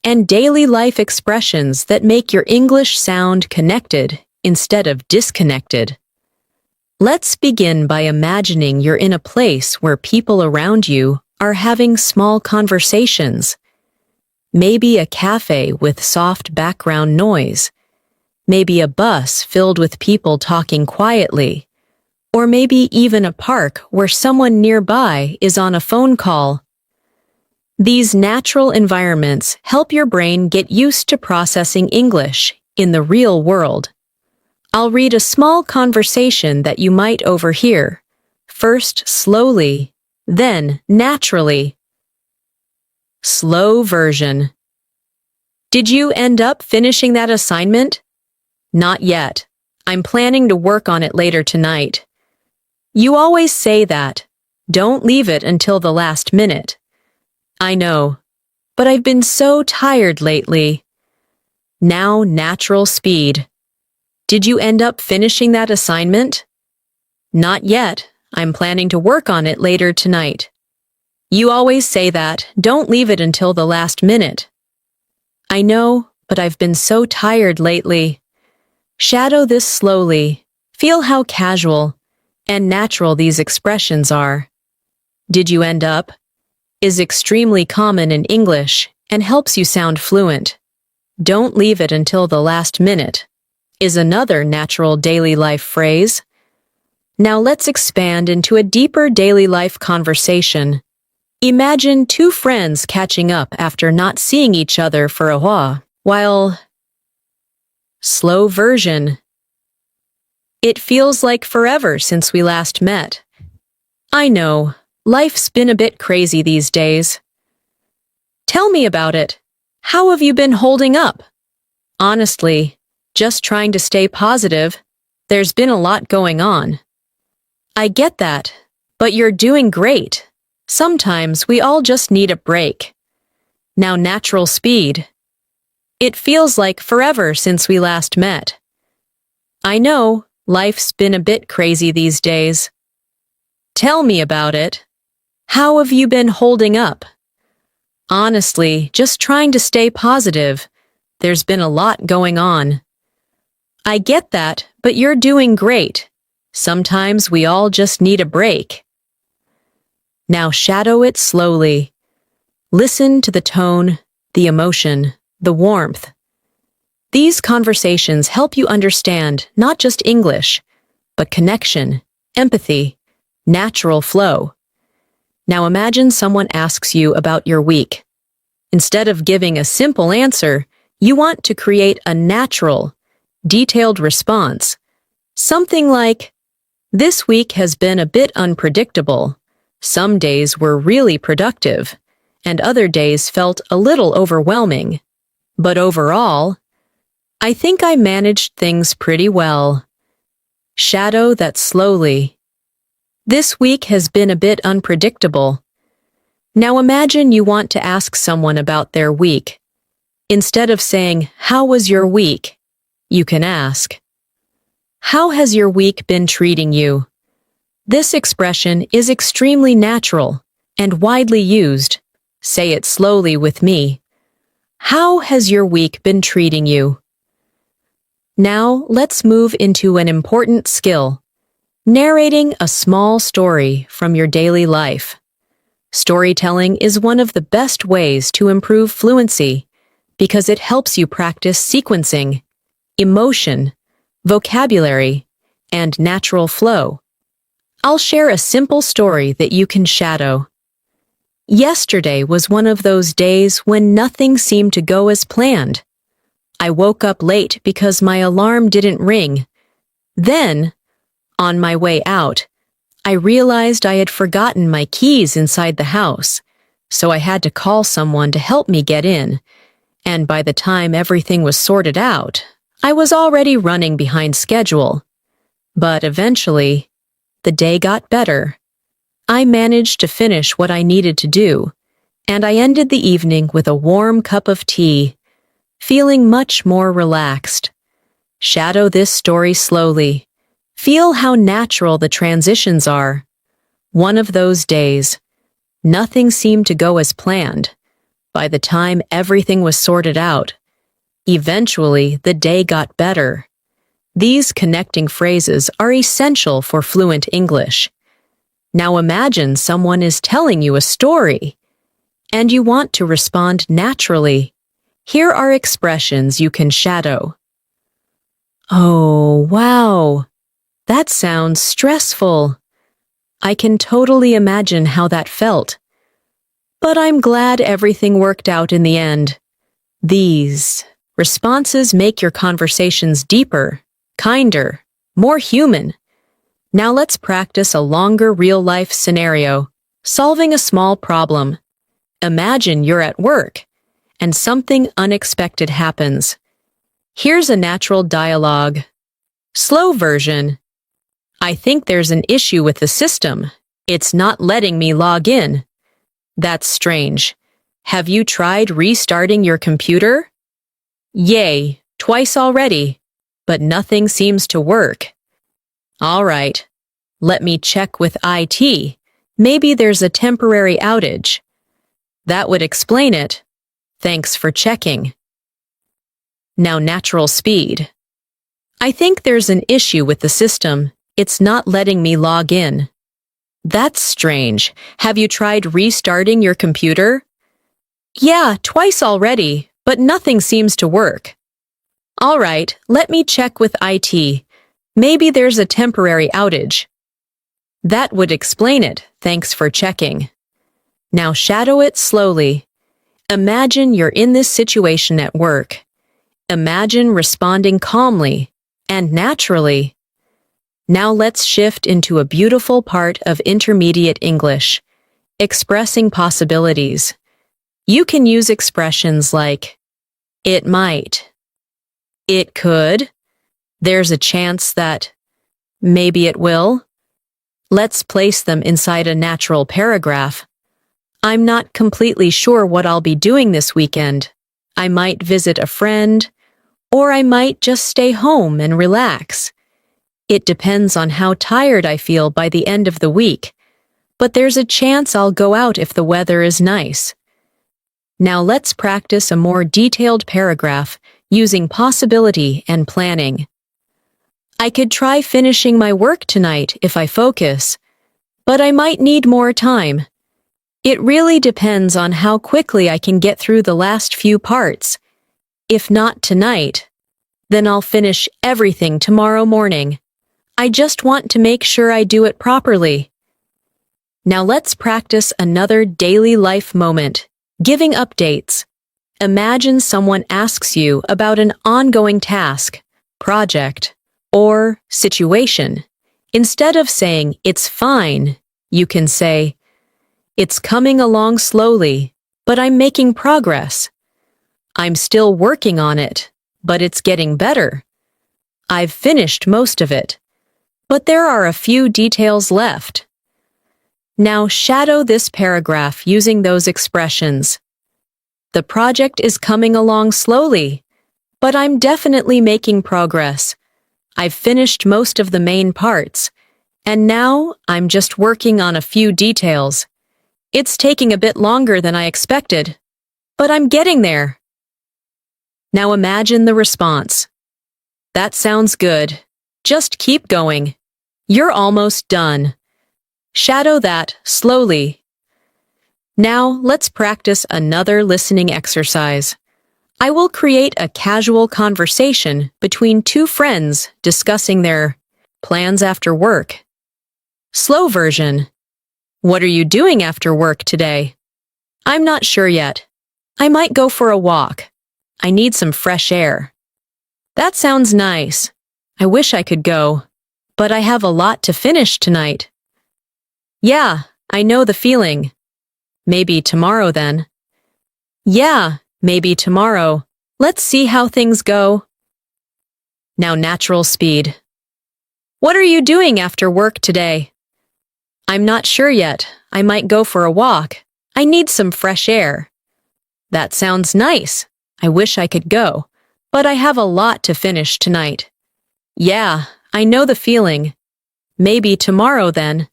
and daily life expressions that make your English sound connected instead of disconnected. Let's begin by imagining you're in a place where people around you are having small conversations. Maybe a cafe with soft background noise. Maybe a bus filled with people talking quietly. Or maybe even a park where someone nearby is on a phone call. These natural environments help your brain get used to processing English in the real world. I'll read a small conversation that you might overhear, first slowly, then naturally. Slow version. Did you end up finishing that assignment? Not yet. I'm planning to work on it later tonight. You always say that. Don't leave it until the last minute. I know, but I've been so tired lately. Now natural speed. Did you end up finishing that assignment? Not yet. I'm planning to work on it later tonight. You always say that. Don't leave it until the last minute. I know, but I've been so tired lately. Shadow this slowly. Feel how casual and natural these expressions are. Did you end up? Is extremely common in English and helps you sound fluent. Don't leave it until the last minute is another natural daily life phrase. Now let's expand into a deeper daily life conversation. Imagine two friends catching up after not seeing each other for a while. Slow version. It feels like forever since we last met. I know, life's been a bit crazy these days. Tell me about it. How have you been holding up? Honestly, just trying to stay positive. There's been a lot going on. I get that, but you're doing great. Sometimes we all just need a break. Now natural speed. It feels like forever since we last met. I know, life's been a bit crazy these days. Tell me about it. How have you been holding up? Honestly, just trying to stay positive. There's been a lot going on. I get that, but you're doing great. Sometimes we all just need a break. Now shadow it slowly. Listen to the tone, the emotion, the warmth. These conversations help you understand not just English, but connection, empathy, natural flow. Now imagine someone asks you about your week. Instead of giving a simple answer, you want to create a natural, detailed response. Something like, "This week has been a bit unpredictable. Some days were really productive, and other days felt a little overwhelming. But overall, I think I managed things pretty well." Shadow that slowly. This week has been a bit unpredictable. Now imagine you want to ask someone about their week. Instead of saying, "How was your week?" you can ask, "How has your week been treating you?" This expression is extremely natural and widely used. Say it slowly with me. How has your week been treating you? Now let's move into an important skill. Narrating a small story from your daily life. Storytelling is one of the best ways to improve fluency because it helps you practice sequencing, emotion, vocabulary, and natural flow. I'll share a simple story that you can shadow. Yesterday was one of those days when nothing seemed to go as planned. I woke up late because my alarm didn't ring. Then, on my way out, I realized I had forgotten my keys inside the house, so I had to call someone to help me get in, and by the time everything was sorted out, I was already running behind schedule. But eventually, the day got better. I managed to finish what I needed to do, and I ended the evening with a warm cup of tea, feeling much more relaxed. Shadow this story slowly. Feel how natural the transitions are. One of those days, nothing seemed to go as planned. By the time everything was sorted out, eventually the day got better. These connecting phrases are essential for fluent English. Now imagine someone is telling you a story, and you want to respond naturally. Here are expressions you can shadow. Oh, wow. That sounds stressful. I can totally imagine how that felt. But I'm glad everything worked out in the end. These responses make your conversations deeper, kinder, more human. Now let's practice a longer real-life scenario, solving a small problem. Imagine you're at work, and something unexpected happens. Here's a natural dialogue. Slow version. I think there's an issue with the system. It's not letting me log in. That's strange. Have you tried restarting your computer? Yay, twice already, but nothing seems to work. All right, let me check with IT. maybe there's a temporary outage. That would explain it. Thanks for checking. Now natural speed. I think there's an issue with the system. It's not letting me log in. That's strange. Have you tried restarting your computer? Yeah, twice already, but nothing seems to work. All right, let me check with IT. Maybe there's a temporary outage. That would explain it. Thanks for checking. Now shadow it slowly. Imagine you're in this situation at work. Imagine responding calmly and naturally. Now let's shift into a beautiful part of intermediate English, expressing possibilities. You can use expressions like, it might, it could, there's a chance that, maybe it will. Let's place them inside a natural paragraph. I'm not completely sure what I'll be doing this weekend. I might visit a friend, or I might just stay home and relax. It depends on how tired I feel by the end of the week, but there's a chance I'll go out if the weather is nice. Now let's practice a more detailed paragraph using possibility and planning. I could try finishing my work tonight if I focus, but I might need more time. It really depends on how quickly I can get through the last few parts. If not tonight, then I'll finish everything tomorrow morning. I just want to make sure I do it properly. Now let's practice another daily life moment, giving updates. Imagine someone asks you about an ongoing task, project, or situation. Instead of saying, it's fine, you can say, it's coming along slowly, but I'm making progress. I'm still working on it, but it's getting better. I've finished most of it, but there are a few details left. Now shadow this paragraph using those expressions. The project is coming along slowly, but I'm definitely making progress. I've finished most of the main parts, and now I'm just working on a few details. It's taking a bit longer than I expected, but I'm getting there. Now imagine the response. That sounds good. Just keep going. You're almost done. Shadow that slowly. Now let's practice another listening exercise. I will create a casual conversation between two friends discussing their plans after work. Slow version. What are you doing after work today? I'm not sure yet. I might go for a walk. I need some fresh air. That sounds nice. I wish I could go, but I have a lot to finish tonight. Yeah, I know the feeling. Maybe tomorrow then. Yeah, maybe tomorrow. Let's see how things go. Now natural speed. What are you doing after work today? I'm not sure yet. I might go for a walk. I need some fresh air. That sounds nice. I wish I could go, but I have a lot to finish tonight. Yeah, I know the feeling. Maybe tomorrow then.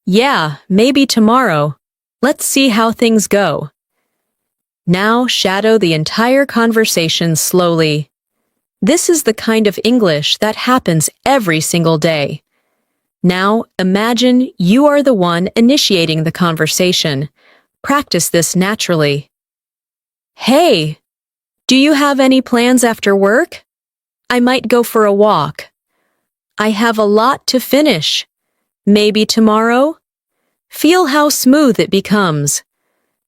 Yeah, maybe tomorrow. Let's see how things go. Now shadow the entire conversation slowly. This is the kind of English that happens every single day. Now imagine you are the one initiating the conversation. Practice this naturally. Hey, do you have any plans after work? I might go for a walk. I have a lot to finish. Maybe tomorrow? Feel how smooth it becomes.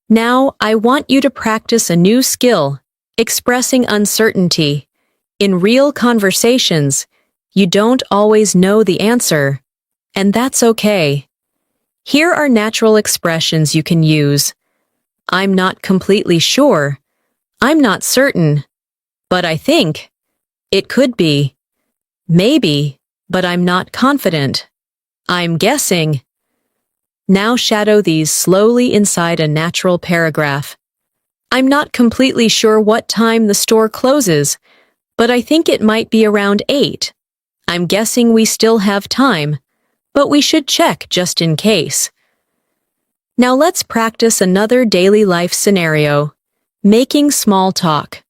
Now I want you to practice a new skill, expressing uncertainty. In real conversations, you don't always know the answer, and that's okay. Here are natural expressions you can use. I'm not completely sure. I'm not certain. But I think. It could be. Maybe, but I'm not confident. I'm guessing. Now shadow these slowly inside a natural paragraph. I'm not completely sure what time the store closes, but I think it might be around 8. I'm guessing we still have time, but we should check just in case. Now let's practice another daily life scenario. Making small talk.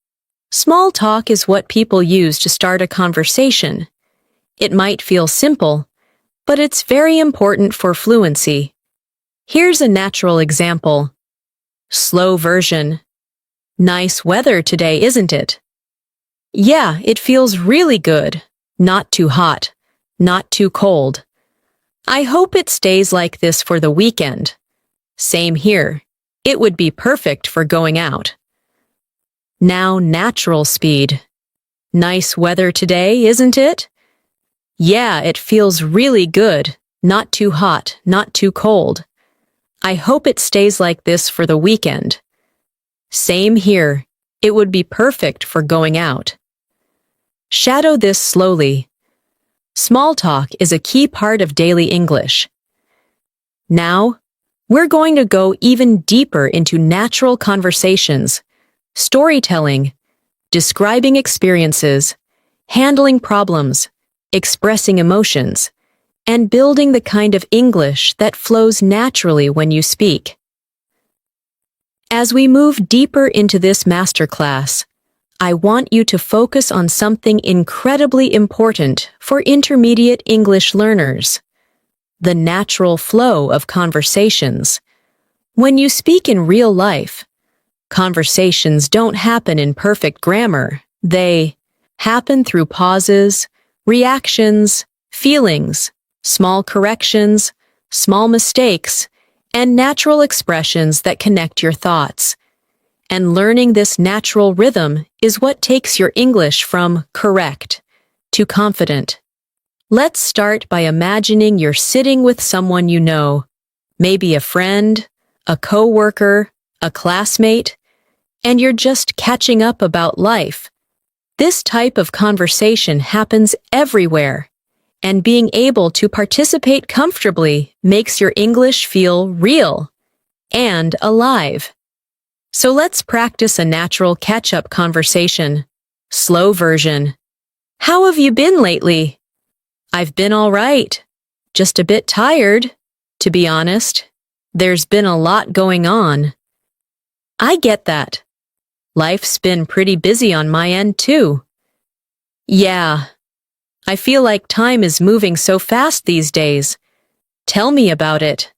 Small talk is what people use to start a conversation. It might feel simple, but it's very important for fluency. Here's a natural example. Slow version. Nice weather today, isn't it? Yeah, it feels really good. Not too hot, not too cold. I hope it stays like this for the weekend. Same here. It would be perfect for going out. Now natural speed. Nice weather today, isn't it? Yeah, it feels really good. Not too hot, not too cold. I hope it stays like this for the weekend. Same here. It would be perfect for going out. Shadow this slowly. Small talk is a key part of daily English. Now, we're going to go even deeper into natural conversations, storytelling, describing experiences, handling problems, expressing emotions, and building the kind of English that flows naturally when you speak. As we move deeper into this masterclass, I want you to focus on something incredibly important for intermediate English learners: the natural flow of conversations. When you speak in real life, conversations don't happen in perfect grammar. They happen through pauses, reactions, feelings, small corrections, small mistakes, and natural expressions that connect your thoughts. And learning this natural rhythm is what takes your English from correct to confident. Let's start by imagining you're sitting with someone you know, maybe a friend, a coworker, a classmate, and you're just catching up about life. This type of conversation happens everywhere, and being able to participate comfortably makes your English feel real and alive. So let's practice a natural catch-up conversation. Slow version. How have you been lately? I've been all right. Just a bit tired, to be honest. There's been a lot going on. I get that. Life's been pretty busy on my end, too. Yeah. I feel like time is moving so fast these days. Tell me about it.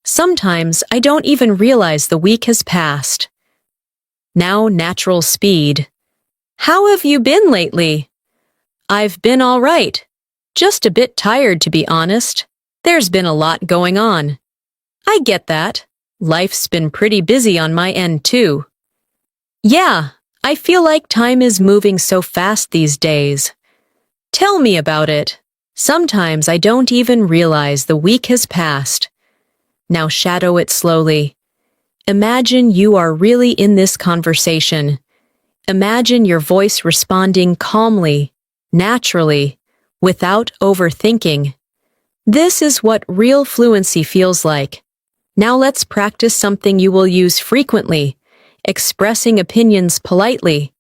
Sometimes I don't even realize the week has passed. Now natural speed. How have you been lately? I've been all right. Just a bit tired, to be honest. There's been a lot going on. I get that. Life's been pretty busy on my end, too. Yeah, I feel like time is moving so fast these days. Tell me about it. Sometimes I don't even realize the week has passed. Now shadow it slowly. Imagine you are really in this conversation. Imagine your voice responding calmly, naturally, without overthinking. This is what real fluency feels like. Now let's practice something you will use frequently, expressing opinions politely,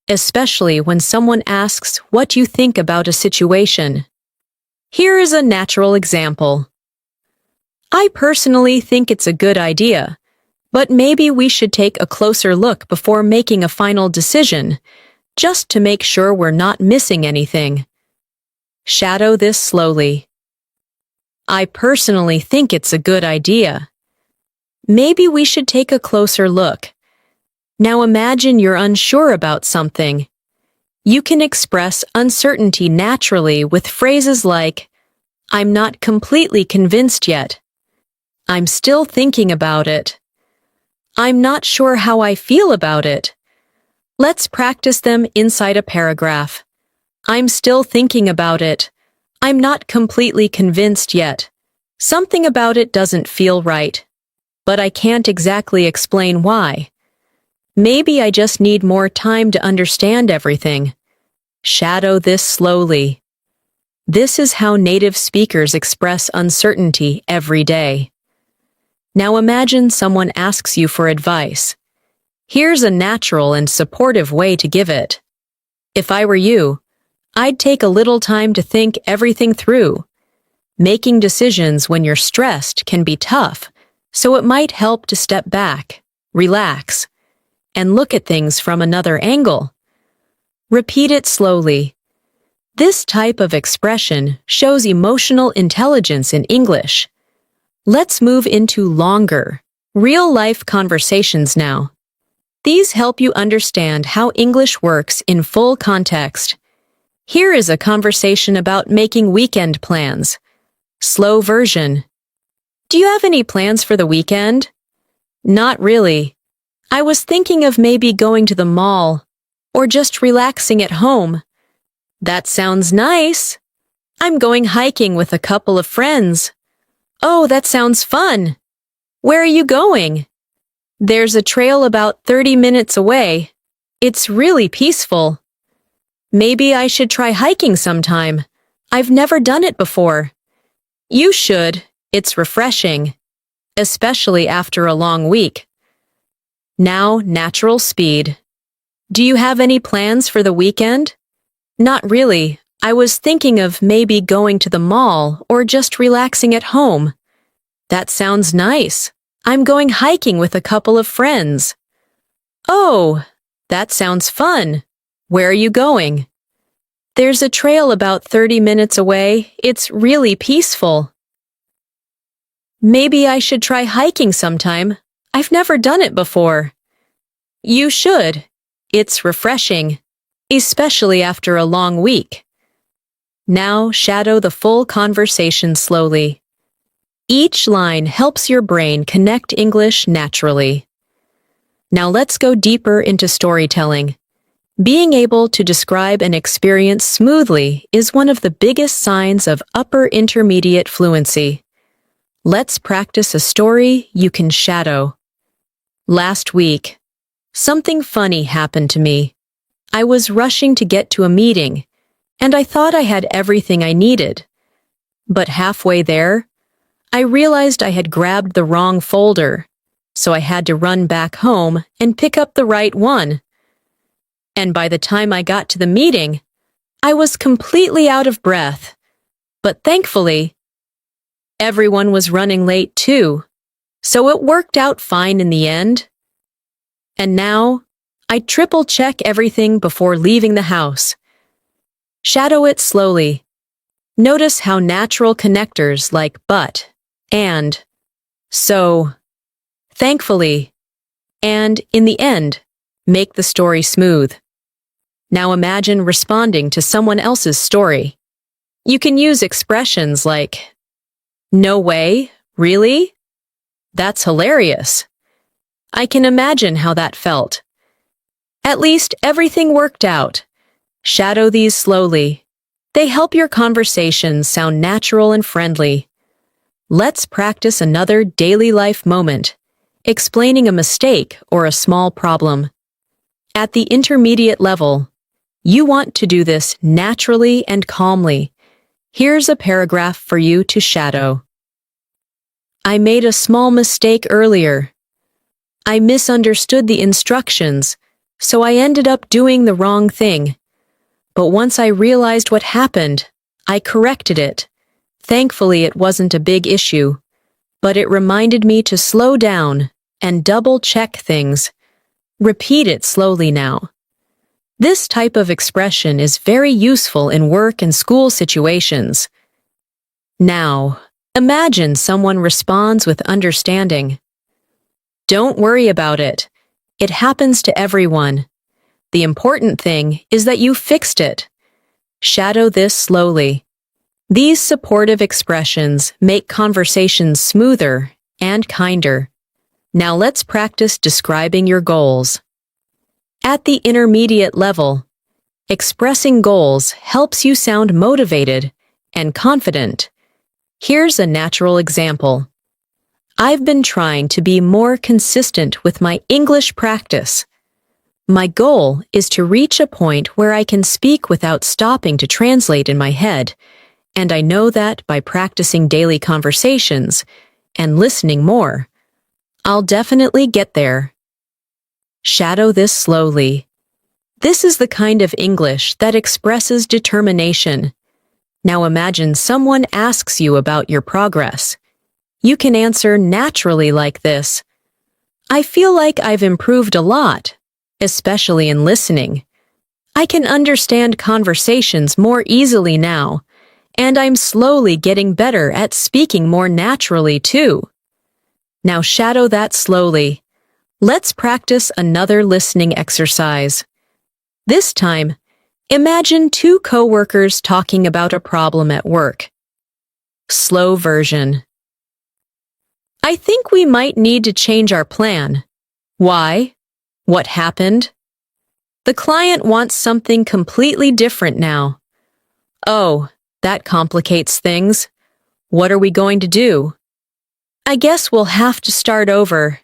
especially when someone asks what you think about a situation. Here is a natural example. I personally think it's a good idea, but maybe we should take a closer look before making a final decision, just to make sure we're not missing anything. Shadow this slowly. I personally think it's a good idea. Maybe we should take a closer look. Now imagine you're unsure about something. You can express uncertainty naturally with phrases like, I'm not completely convinced yet. I'm still thinking about it. I'm not sure how I feel about it. Let's practice them inside a paragraph. I'm still thinking about it. I'm not completely convinced yet. Something about it doesn't feel right, but I can't exactly explain why. Maybe I just need more time to understand everything. Shadow this slowly. This is how native speakers express uncertainty every day. Now imagine someone asks you for advice. Here's a natural and supportive way to give it. If I were you, I'd take a little time to think everything through. Making decisions when you're stressed can be tough, so it might help to step back, relax, and look at things from another angle. Repeat it slowly. This type of expression shows emotional intelligence in English. Let's move into longer, real-life conversations now. These help you understand how English works in full context. Here is a conversation about making weekend plans. Slow version. Do you have any plans for the weekend? Not really. I was thinking of maybe going to the mall or just relaxing at home. That sounds nice. I'm going hiking with a couple of friends. Oh, that sounds fun. Where are you going? There's a trail about 30 minutes away. It's really peaceful. Maybe I should try hiking sometime. I've never done it before. You should. It's refreshing, especially after a long week. Now, natural speed. Do you have any plans for the weekend? Not really. I was thinking of maybe going to the mall or just relaxing at home. That sounds nice. I'm going hiking with a couple of friends. Oh, that sounds fun. Where are you going? There's a trail about 30 minutes away. It's really peaceful. Maybe I should try hiking sometime. I've never done it before. You should. It's refreshing, especially after a long week. Now shadow the full conversation slowly. Each line helps your brain connect English naturally. Now let's go deeper into storytelling. Being able to describe an experience smoothly is one of the biggest signs of upper intermediate fluency. Let's practice a story you can shadow. Last week, something funny happened to me. I was rushing to get to a meeting, and I thought I had everything I needed. But halfway there, I realized I had grabbed the wrong folder, so I had to run back home and pick up the right one. And by the time I got to the meeting, I was completely out of breath. But thankfully, everyone was running late too, so it worked out fine in the end. And now, I triple-check everything before leaving the house. Shadow it slowly. Notice how natural connectors like but, and, so, thankfully, and, in the end, make the story smooth. Now imagine responding to someone else's story. You can use expressions like, "No way, really? That's hilarious. I can imagine how that felt. At least everything worked out." Shadow these slowly. They help your conversations sound natural and friendly. Let's practice another daily life moment, explaining a mistake or a small problem. At the intermediate level, you want to do this naturally and calmly. Here's a paragraph for you to shadow. I made a small mistake earlier. I misunderstood the instructions, so I ended up doing the wrong thing. But once I realized what happened, I corrected it. Thankfully, it wasn't a big issue, but it reminded me to slow down and double-check things. Repeat it slowly now. This type of expression is very useful in work and school situations. Now, imagine someone responds with understanding. Don't worry about it. It happens to everyone. The important thing is that you fixed it. Shadow this slowly. These supportive expressions make conversations smoother and kinder. Now let's practice describing your goals. At the intermediate level, expressing goals helps you sound motivated and confident. Here's a natural example. I've been trying to be more consistent with my English practice. My goal is to reach a point where I can speak without stopping to translate in my head, and I know that by practicing daily conversations and listening more, I'll definitely get there. Shadow this slowly. This is the kind of English that expresses determination. Now imagine someone asks you about your progress. you can answer naturally like this. I feel like I've improved a lot, especially in listening. I can understand conversations more easily now, and I'm slowly getting better at speaking more naturally too. Now shadow that slowly. Let's practice another listening exercise. This time, imagine two coworkers talking about a problem at work. Slow version. I think we might need to change our plan. Why? What happened? The client wants something completely different now. Oh, that complicates things. What are we going to do? I guess we'll have to start over,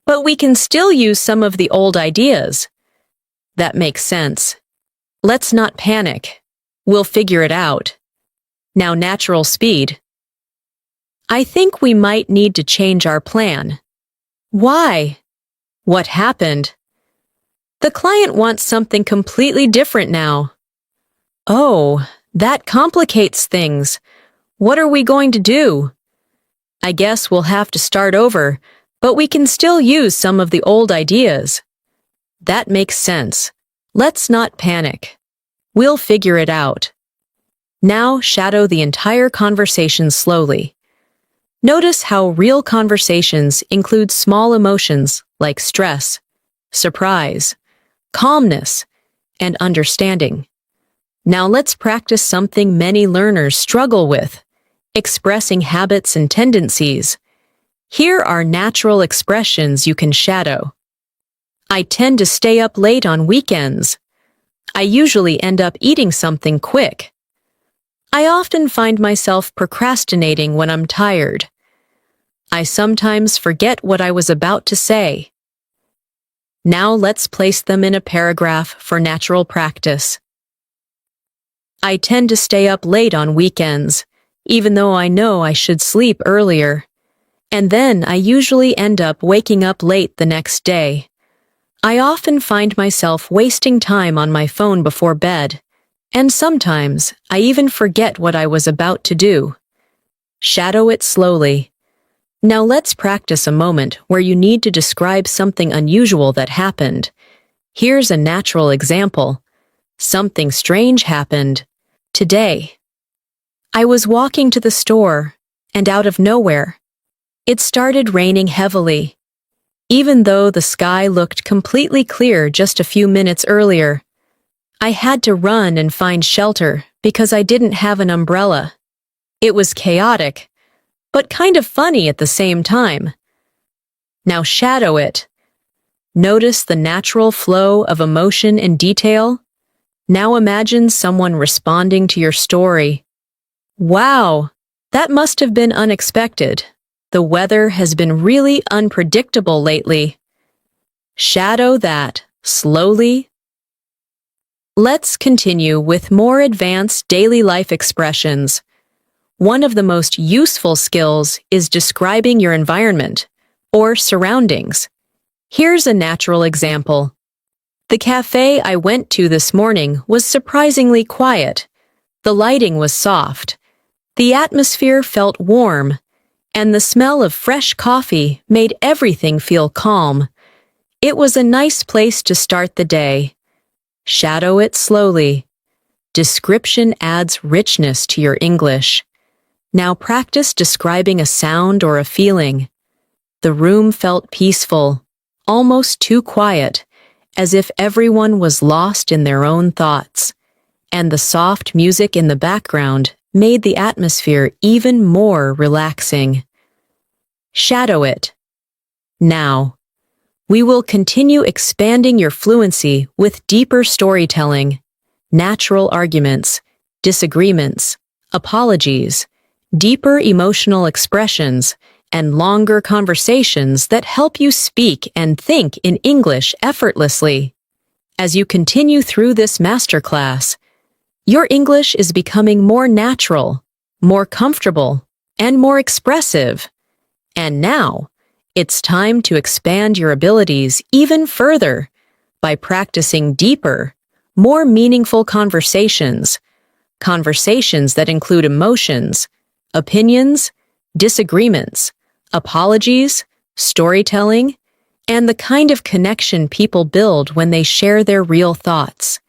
but we can still use some of the old ideas. That makes sense. Let's not panic. We'll figure it out. Now natural speed. I think we might need to change our plan. Why? What happened? The client wants something completely different now. Oh, that complicates things. What are we going to do? I guess we'll have to start over, but we can still use some of the old ideas. That makes sense. Let's not panic. We'll figure it out. Now shadow the entire conversation slowly. Notice how real conversations include small emotions like stress, surprise, calmness, and understanding. Now let's practice something many learners struggle with, expressing habits and tendencies. Here are natural expressions you can shadow. I tend to stay up late on weekends. I usually end up eating something quick. I often find myself procrastinating when I'm tired. I sometimes forget what I was about to say. Now let's place them in a paragraph for natural practice. I tend to stay up late on weekends, even though I know I should sleep earlier. And then I usually end up waking up late the next day. I often find myself wasting time on my phone before bed, and sometimes I even forget what I was about to do. Shadow it slowly. Now let's practice a moment where you need to describe something unusual that happened. Here's a natural example. Something strange happened today. I was walking to the store, and out of nowhere, it started raining heavily. Even though the sky looked completely clear just a few minutes earlier, I had to run and find shelter because I didn't have an umbrella. It was chaotic, but kind of funny at the same time. Now shadow it. Notice the natural flow of emotion and detail. Now imagine someone responding to your story. Wow, that must have been unexpected. The weather has been really unpredictable lately. Shadow that slowly. Let's continue with more advanced daily life expressions. One of the most useful skills is describing your environment or surroundings. Here's a natural example. The cafe I went to this morning was surprisingly quiet. The lighting was soft. The atmosphere felt warm, and the smell of fresh coffee made everything feel calm. It was a nice place to start the day. Shadow it slowly. Description adds richness to your English. Now practice describing a sound or a feeling. The room felt peaceful, almost too quiet, as if everyone was lost in their own thoughts, and the soft music in the background made the atmosphere even more relaxing. Shadow it. Now, we will continue expanding your fluency with deeper storytelling, natural arguments, disagreements, apologies, deeper emotional expressions, and longer conversations that help you speak and think in English effortlessly. As you continue through this masterclass, your English is becoming more natural, more comfortable, and more expressive. And now, it's time to expand your abilities even further by practicing deeper, more meaningful conversations that include emotions, opinions, disagreements, apologies, storytelling, and the kind of connection people build when they share their real thoughts.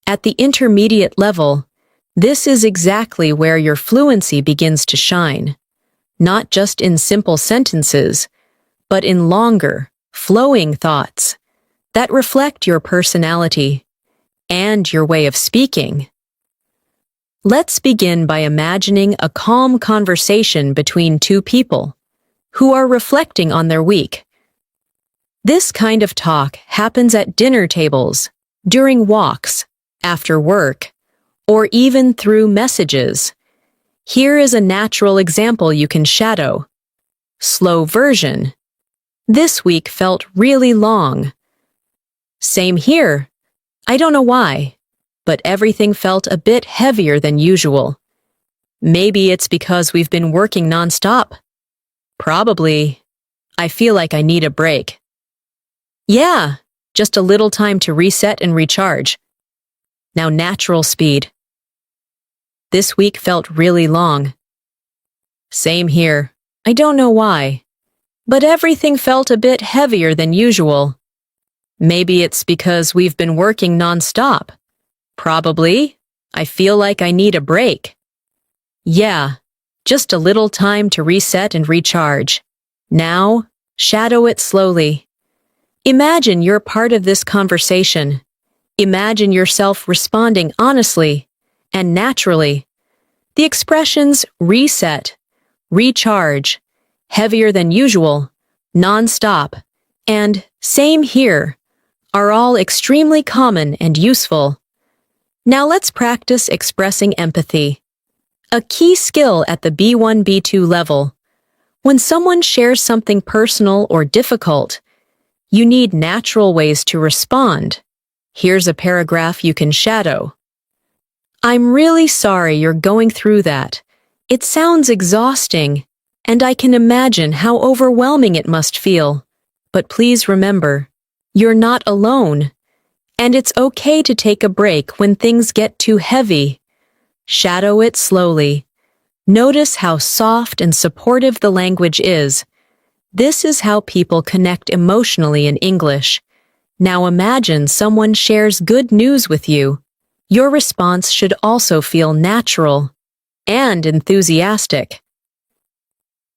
At the intermediate level, this is exactly where your fluency begins to shine, not just in simple sentences, but in longer, flowing thoughts that reflect your personality and your way of speaking. Let's begin by imagining a calm conversation between two people who are reflecting on their week. This kind of talk happens at dinner tables, during walks, after work, or even through messages. Here is a natural example you can shadow. Slow version. This week felt really long. Same here. I don't know why, but everything felt a bit heavier than usual. Maybe it's because we've been working nonstop. Probably. I feel like I need a break. Yeah, just a little time to reset and recharge. Now natural speed. This week felt really long. Same here. I don't know why, but everything felt a bit heavier than usual. Maybe it's because we've been working nonstop. Probably. I feel like I need a break. Yeah, just a little time to reset and recharge. Now, shadow it slowly. Imagine you're part of this conversation. Imagine yourself responding honestly and naturally. The expressions reset, recharge, heavier than usual, non-stop, and same here are all extremely common and useful. Now let's practice expressing empathy. A key skill at the B1, B2 level. When someone shares something personal or difficult, you need natural ways to respond. Here's a paragraph you can shadow. I'm really sorry you're going through that. It sounds exhausting, and I can imagine how overwhelming it must feel. But please remember, you're not alone, and it's okay to take a break when things get too heavy. Shadow it slowly. Notice how soft and supportive the language is. This is how people connect emotionally in English. Now imagine someone shares good news with you. Your response should also feel natural and enthusiastic.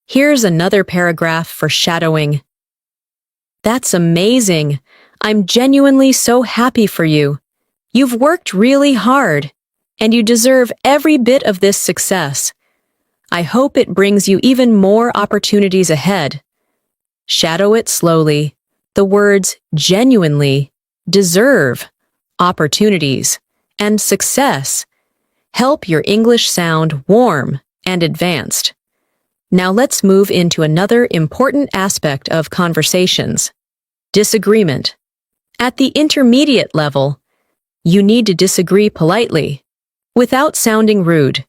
Here's another paragraph for shadowing. That's amazing. I'm genuinely so happy for you. You've worked really hard, and you deserve every bit of this success. I hope it brings you even more opportunities ahead. Shadow it slowly. The words genuinely, deserve, opportunities, and success help your English sound warm and advanced. Now let's move into another important aspect of conversations. Disagreement. At the intermediate level, you need to disagree politely, without sounding rude.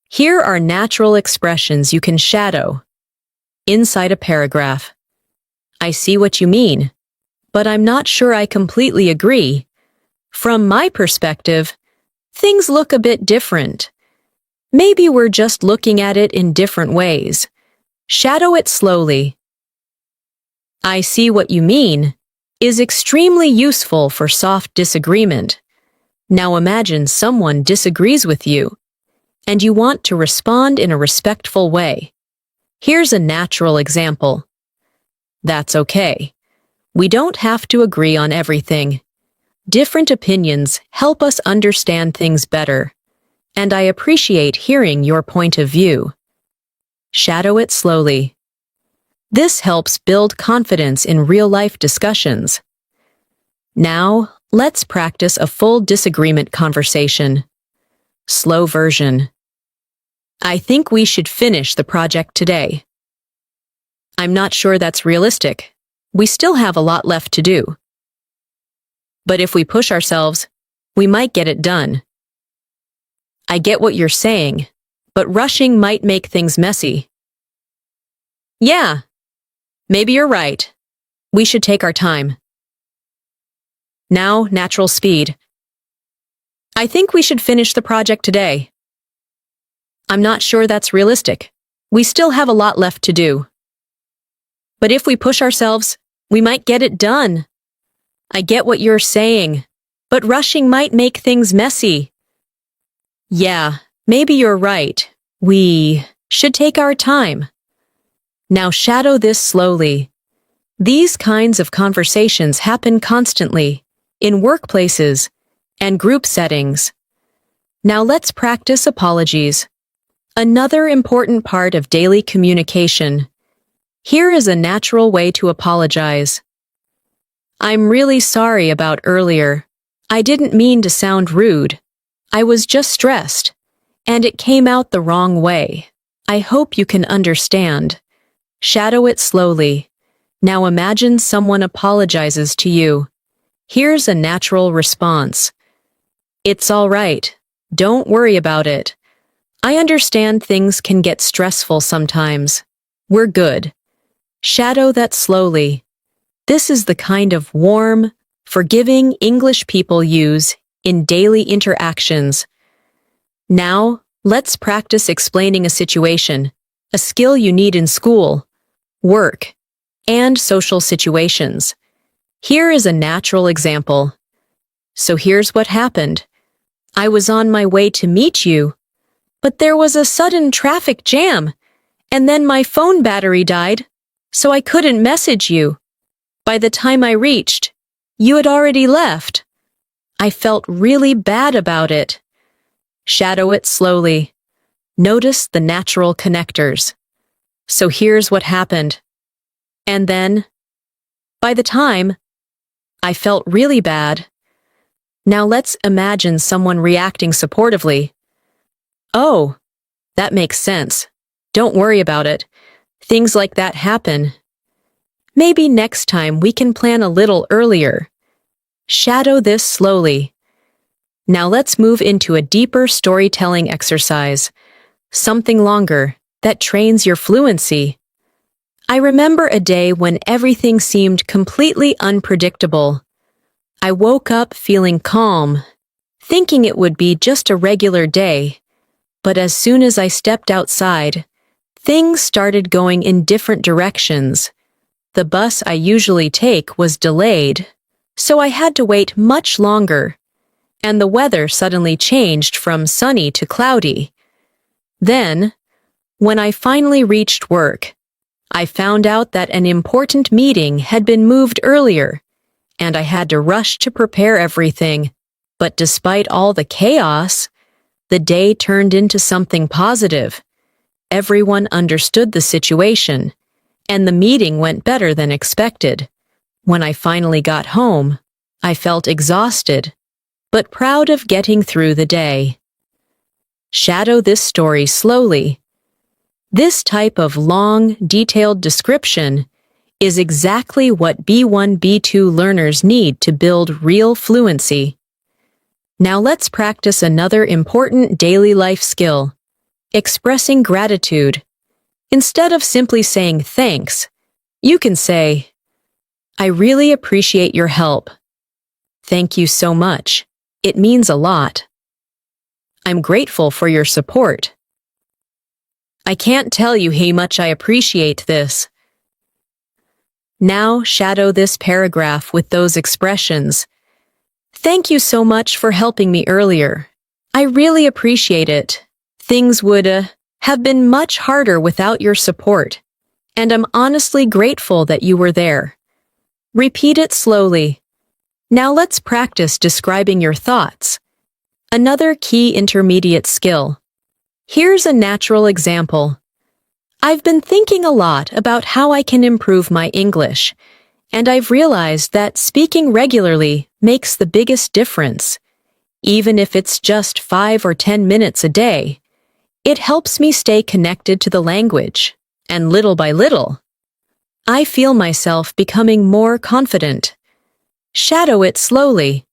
Here are natural expressions you can shadow. Inside a paragraph. I see what you mean, but I'm not sure I completely agree. From my perspective, things look a bit different. Maybe we're just looking at it in different ways. Shadow it slowly. I see what you mean is extremely useful for soft disagreement. Now imagine someone disagrees with you, and you want to respond in a respectful way. Here's a natural example. That's okay. We don't have to agree on everything. Different opinions help us understand things better, and I appreciate hearing your point of view. Shadow it slowly. This helps build confidence in real-life discussions. Now, let's practice a full disagreement conversation. Slow version. I think we should finish the project today. I'm not sure that's realistic. We still have a lot left to do. But if we push ourselves, we might get it done. I get what you're saying, but rushing might make things messy. Yeah, maybe you're right. We should take our time. Now, natural speed. I think we should finish the project today. I'm not sure that's realistic. We still have a lot left to do. But if we push ourselves, we might get it done. I get what you're saying, but rushing might make things messy. Yeah, maybe you're right. We should take our time. Now shadow this slowly. These kinds of conversations happen constantly, in workplaces and group settings. Now let's practice apologies. Another important part of daily communication. Here is a natural way to apologize. I'm really sorry about earlier. I didn't mean to sound rude. I was just stressed, and it came out the wrong way. I hope you can understand. Shadow it slowly. Now imagine someone apologizes to you. Here's a natural response. It's all right. Don't worry about it. I understand things can get stressful sometimes. We're good. Shadow that slowly. This is the kind of warm, forgiving English people use in daily interactions. Now, let's practice explaining a situation, a skill you need in school, work, and social situations. Here is a natural example. So here's what happened. I was on my way to meet you, but there was a sudden traffic jam, and then my phone battery died, so I couldn't message you. By the time I reached, you had already left. I felt really bad about it. Shadow it slowly. Notice the natural connectors. So here's what happened. And then, by the time, I felt really bad. Now let's imagine someone reacting supportively. Oh, that makes sense. Don't worry about it. Things like that happen. Maybe next time we can plan a little earlier. Shadow this slowly. Now let's move into a deeper storytelling exercise. Something longer that trains your fluency. I remember a day when everything seemed completely unpredictable. I woke up feeling calm, thinking it would be just a regular day. But as soon as I stepped outside, things started going in different directions. The bus I usually take was delayed, so I had to wait much longer, and the weather suddenly changed from sunny to cloudy. Then, when I finally reached work, I found out that an important meeting had been moved earlier, and I had to rush to prepare everything. But despite all the chaos, the day turned into something positive. Everyone understood the situation, and the meeting went better than expected. When I finally got home, I felt exhausted, but proud of getting through the day. Shadow this story slowly. This type of long, detailed description is exactly what B1, B2 learners need to build real fluency. Now let's practice another important daily life skill, expressing gratitude. Instead of simply saying thanks, you can say, I really appreciate your help. Thank you so much. It means a lot. I'm grateful for your support. I can't tell you how much I appreciate this. Now shadow this paragraph with those expressions. Thank you so much for helping me earlier. I really appreciate it. Things would have been much harder without your support, and I'm honestly grateful that you were there. Repeat it slowly. Now let's practice describing your thoughts. Another key intermediate skill. Here's a natural example. I've been thinking a lot about how I can improve my English, and I've realized that speaking regularly makes the biggest difference. Even if it's just 5 or 10 minutes a day, it helps me stay connected to the language, and little by little, I feel myself becoming more confident. Shadow it slowly.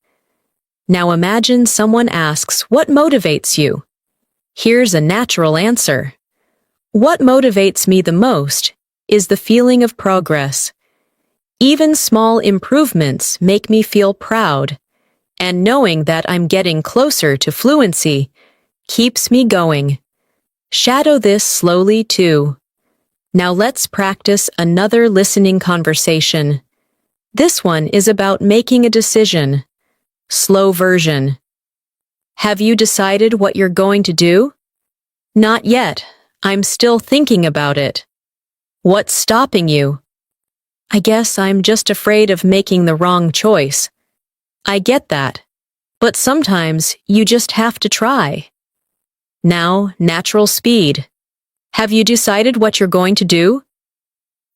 Now imagine someone asks, what motivates you? Here's a natural answer. What motivates me the most is the feeling of progress. Even small improvements make me feel proud, and knowing that I'm getting closer to fluency keeps me going. Shadow this slowly too. Now let's practice another listening conversation. This one is about making a decision. Slow version. Have you decided what you're going to do? Not yet. I'm still thinking about it. What's stopping you? I guess I'm just afraid of making the wrong choice. I get that. But sometimes you just have to try. Now, natural speed. Have you decided what you're going to do?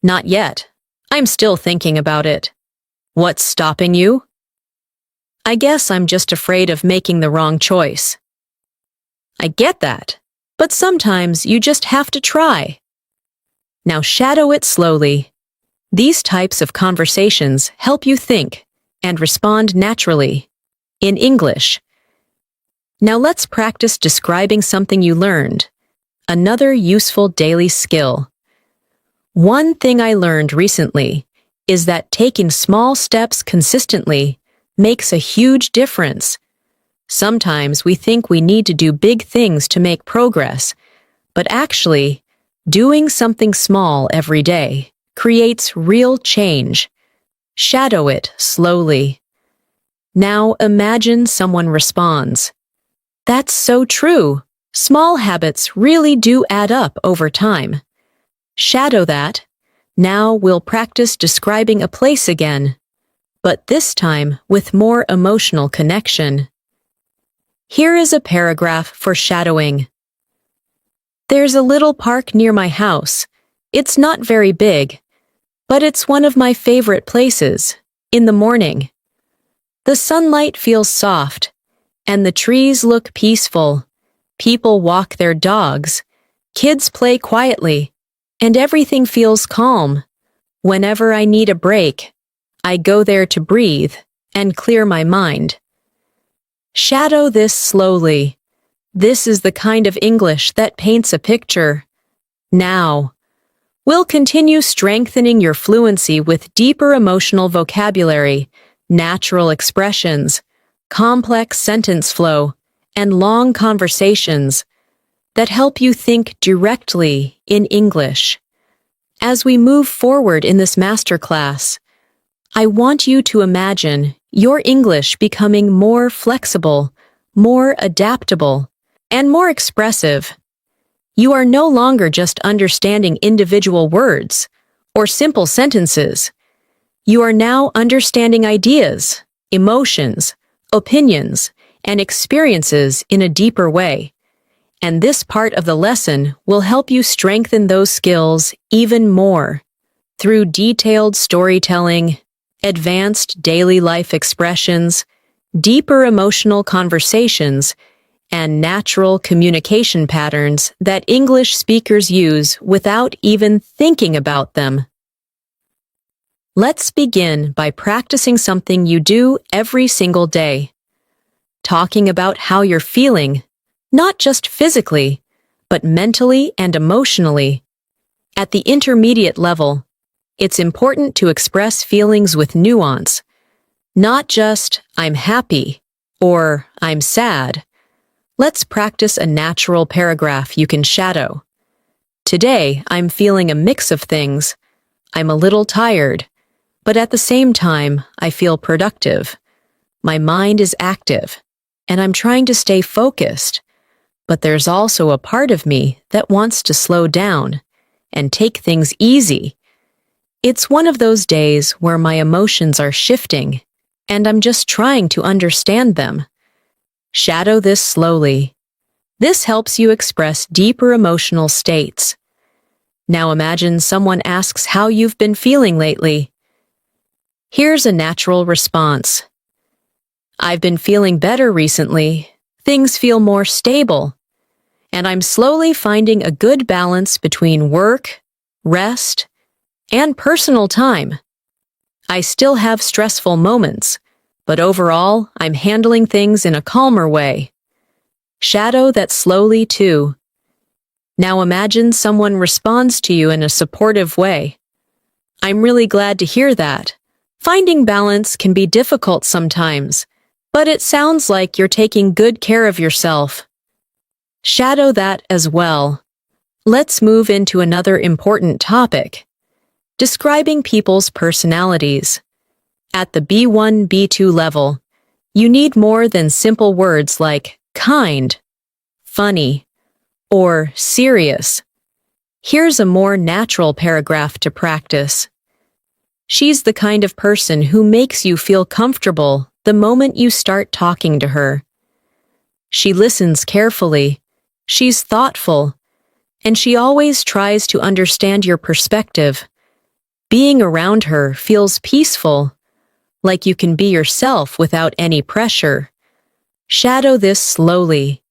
Not yet. I'm still thinking about it. What's stopping you? I guess I'm just afraid of making the wrong choice. I get that. But sometimes you just have to try. Now shadow it slowly. These types of conversations help you think and respond naturally. In English. Now let's practice describing something you learned. Another useful daily skill. One thing I learned recently is that taking small steps consistently makes a huge difference. Sometimes we think we need to do big things to make progress, but actually, doing something small every day creates real change. Shadow it slowly. Now imagine someone responds. That's so true. Small habits really do add up over time. Shadow that. Now we'll practice describing a place again, but this time with more emotional connection. Here is a paragraph for shadowing. There's a little park near my house. It's not very big, but it's one of my favorite places. In the morning, the sunlight feels soft, and the trees look peaceful. People walk their dogs, kids play quietly, and everything feels calm. Whenever I need a break, I go there to breathe and clear my mind. Shadow this slowly. This is the kind of English that paints a picture. Now, we'll continue strengthening your fluency with deeper emotional vocabulary, natural expressions, complex sentence flow, and long conversations that help you think directly in English. As we move forward in this masterclass, I want you to imagine your English becoming more flexible, more adaptable, and more expressive. You are no longer just understanding individual words or simple sentences. You are now understanding ideas, emotions, opinions, and experiences in a deeper way. And this part of the lesson will help you strengthen those skills even more through detailed storytelling, advanced daily life expressions, deeper emotional conversations, and natural communication patterns that English speakers use without even thinking about them. Let's begin by practicing something you do every single day. Talking about how you're feeling, not just physically, but mentally and emotionally. At the intermediate level, it's important to express feelings with nuance, not just I'm happy or I'm sad. Let's practice a natural paragraph you can shadow. Today, I'm feeling a mix of things. I'm a little tired, but at the same time, I feel productive. My mind is active, and I'm trying to stay focused. But there's also a part of me that wants to slow down and take things easy. It's one of those days where my emotions are shifting, and I'm just trying to understand them. Shadow this slowly. This helps you express deeper emotional states. Now imagine someone asks how you've been feeling lately. Here's a natural response. I've been feeling better recently. Things feel more stable. And I'm slowly finding a good balance between work, rest, and personal time. I still have stressful moments, but overall, I'm handling things in a calmer way. Shadow that slowly too. Now imagine someone responds to you in a supportive way. I'm really glad to hear that. Finding balance can be difficult sometimes, but it sounds like you're taking good care of yourself. Shadow that as well. Let's move into another important topic, describing people's personalities. At the B1, B2 level, you need more than simple words like kind, funny, or serious. Here's a more natural paragraph to practice. She's the kind of person who makes you feel comfortable the moment you start talking to her. She listens carefully, she's thoughtful, and she always tries to understand your perspective. Being around her feels peaceful, like you can be yourself without any pressure. Shadow this slowly.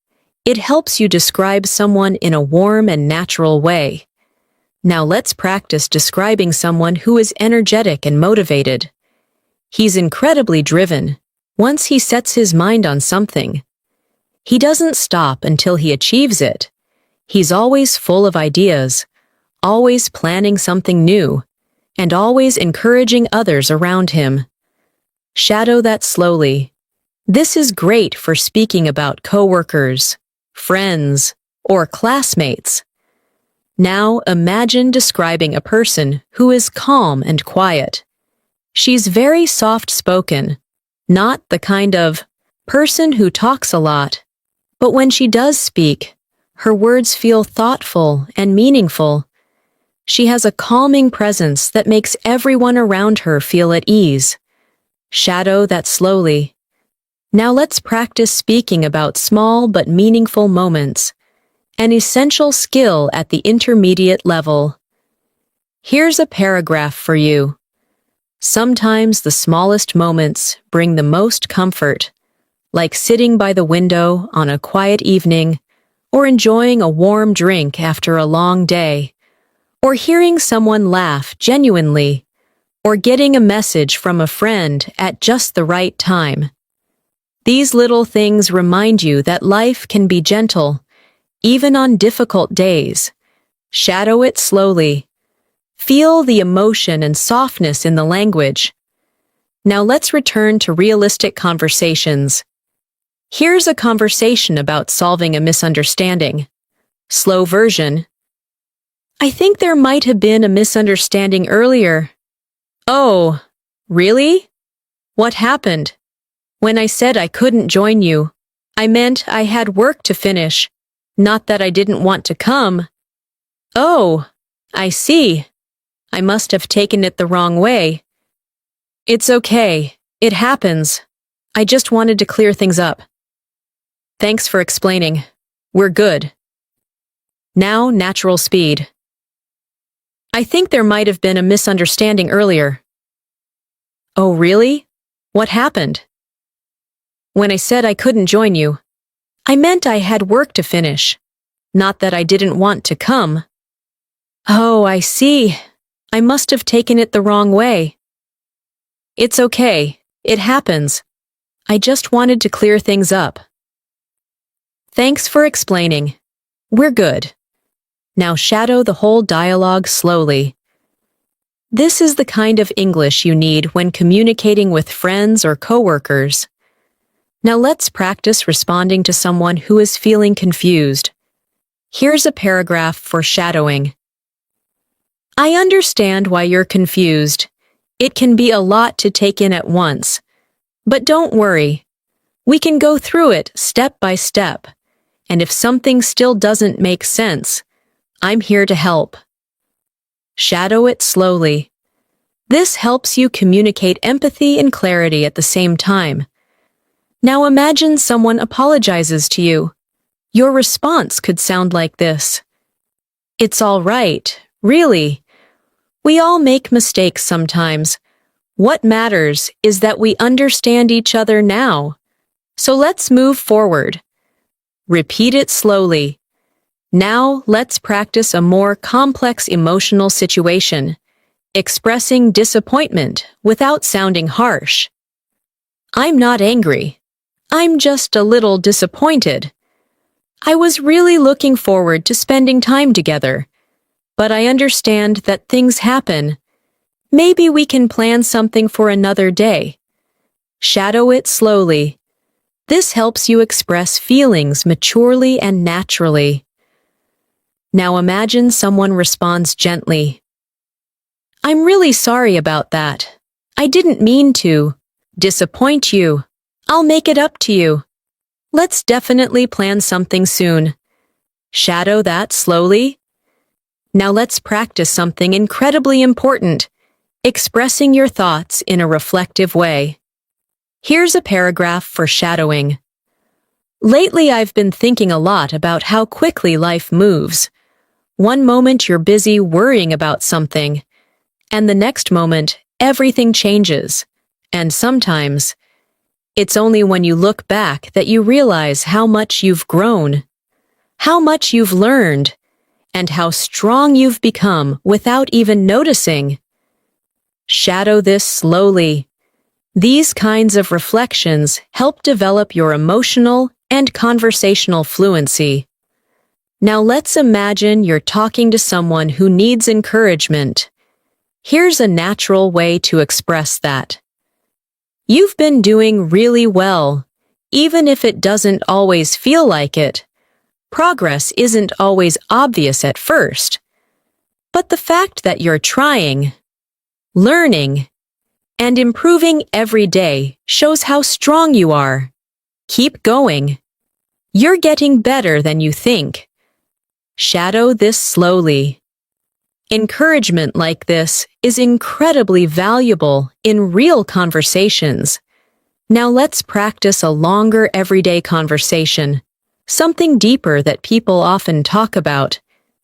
It helps you describe someone in a warm and natural way. Now let's practice describing someone who is energetic and motivated. He's incredibly driven. Once he sets his mind on something, he doesn't stop until he achieves it. He's always full of ideas, always planning something new, and always encouraging others around him. Shadow that slowly. This is great for speaking about coworkers, friends, or classmates. Now imagine describing a person who is calm and quiet. She's very soft-spoken, not the kind of person who talks a lot. But when she does speak, her words feel thoughtful and meaningful. She has a calming presence that makes everyone around her feel at ease. Shadow that slowly. Now let's practice speaking about small but meaningful moments, an essential skill at the intermediate level. Here's a paragraph for you. Sometimes the smallest moments bring the most comfort, like sitting by the window on a quiet evening, or enjoying a warm drink after a long day, or hearing someone laugh genuinely, or getting a message from a friend at just the right time. These little things remind you that life can be gentle, even on difficult days. Shadow it slowly. Feel the emotion and softness in the language. Now let's return to realistic conversations. Here's a conversation about solving a misunderstanding. Slow version. I think there might have been a misunderstanding earlier. Oh, really? What happened? When I said I couldn't join you, I meant I had work to finish, not that I didn't want to come. Oh, I see. I must have taken it the wrong way. It's okay. It happens. I just wanted to clear things up. Thanks for explaining. We're good. Now, natural speed. I think there might have been a misunderstanding earlier. Oh, really? What happened? When I said I couldn't join you, I meant I had work to finish, not that I didn't want to come. Oh, I see. I must have taken it the wrong way. It's okay. It happens. I just wanted to clear things up. Thanks for explaining. We're good. Now shadow the whole dialogue slowly. This is the kind of English you need when communicating with friends or coworkers. Now let's practice responding to someone who is feeling confused. Here's a paragraph for shadowing. I understand why you're confused. It can be a lot to take in at once. But don't worry. We can go through it step by step. And if something still doesn't make sense, I'm here to help. Shadow it slowly. This helps you communicate empathy and clarity at the same time. Now imagine someone apologizes to you. Your response could sound like this. It's all right, really. We all make mistakes sometimes. What matters is that we understand each other now. So let's move forward. Repeat it slowly. Now let's practice a more complex emotional situation, expressing disappointment without sounding harsh. I'm not angry. I'm just a little disappointed. I was really looking forward to spending time together, but I understand that things happen. Maybe we can plan something for another day. Shadow it slowly. This helps you express feelings maturely and naturally. Now imagine someone responds gently. I'm really sorry about that. I didn't mean to disappoint you. I'll make it up to you. Let's definitely plan something soon. Shadow that slowly. Now let's practice something incredibly important, expressing your thoughts in a reflective way. Here's a paragraph for shadowing. Lately, I've been thinking a lot about how quickly life moves. One moment you're busy worrying about something, and the next moment, everything changes. And sometimes, it's only when you look back that you realize how much you've grown, how much you've learned, and how strong you've become without even noticing. Shadow this slowly. These kinds of reflections help develop your emotional and conversational fluency. Now let's imagine you're talking to someone who needs encouragement. Here's a natural way to express that. You've been doing really well, even if it doesn't always feel like it. Progress isn't always obvious at first, but the fact that you're trying, learning, and improving every day shows how strong you are. Keep going. You're getting better than you think. Shadow this slowly. Encouragement like this is incredibly valuable in real conversations. Now let's practice a longer everyday conversation. Something deeper that people often talk about,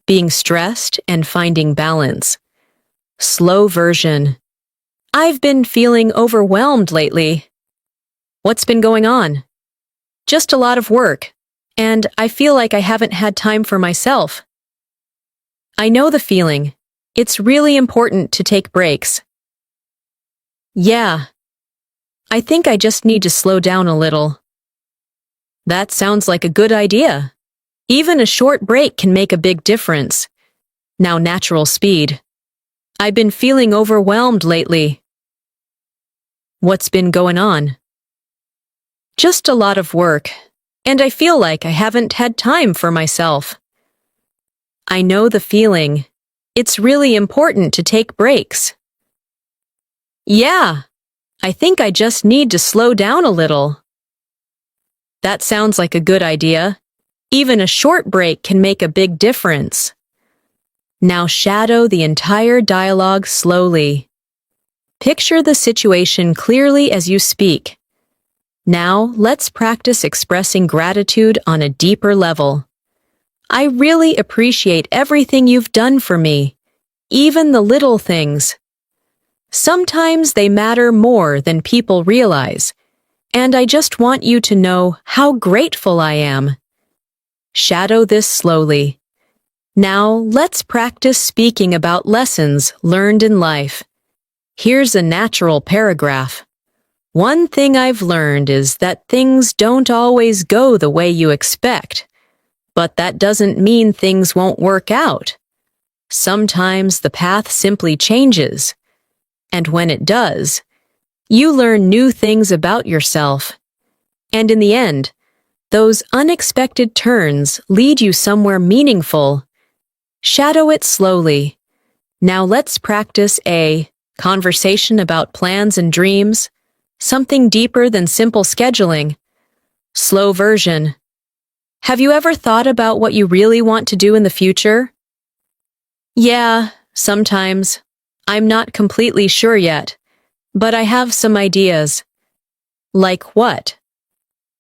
being stressed and finding balance. Slow version. I've been feeling overwhelmed lately. What's been going on? Just a lot of work, and I feel like I haven't had time for myself. I know the feeling. It's really important to take breaks. Yeah, I think I just need to slow down a little. That sounds like a good idea. Even a short break can make a big difference. Now natural speed. I've been feeling overwhelmed lately. What's been going on? Just a lot of work, and I feel like I haven't had time for myself. I know the feeling. It's really important to take breaks. Yeah, I think I just need to slow down a little. That sounds like a good idea. Even a short break can make a big difference. Now shadow the entire dialogue slowly. Picture the situation clearly as you speak. Now let's practice expressing gratitude on a deeper level. I really appreciate everything you've done for me, even the little things. Sometimes they matter more than people realize. And I just want you to know how grateful I am. Shadow this slowly. Now, let's practice speaking about lessons learned in life. Here's a natural paragraph. One thing I've learned is that things don't always go the way you expect, but that doesn't mean things won't work out. Sometimes the path simply changes, and when it does, you learn new things about yourself. And in the end, those unexpected turns lead you somewhere meaningful. Shadow it slowly. Now let's practice a conversation about plans and dreams, something deeper than simple scheduling. Slow version. Have you ever thought about what you really want to do in the future? Yeah, sometimes. I'm not completely sure yet. But I have some ideas. Like what?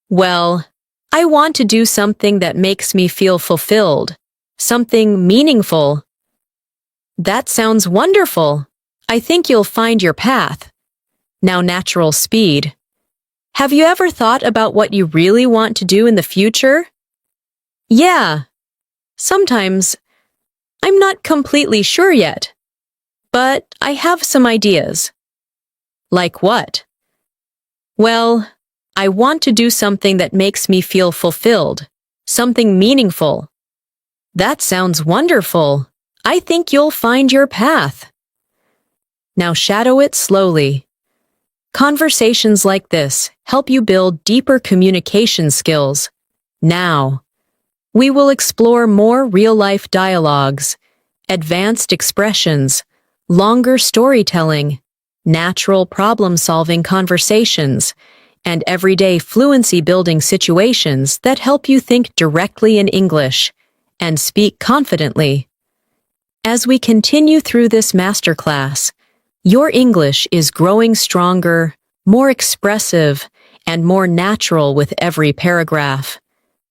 Well, I want to do something that makes me feel fulfilled, something meaningful. That sounds wonderful. I think you'll find your path. Now natural speed. Have you ever thought about what you really want to do in the future? Yeah, sometimes. I'm not completely sure yet, but I have some ideas. Like what? Well, I want to do something that makes me feel fulfilled, something meaningful. That sounds wonderful. I think you'll find your path. Now shadow it slowly. Conversations like this help you build deeper communication skills. Now, We will explore more real-life dialogues, advanced expressions, longer storytelling, natural problem-solving conversations, and everyday fluency-building situations that help you think directly in English and speak confidently. As we continue through this masterclass, your English is growing stronger, more expressive, and more natural with every paragraph.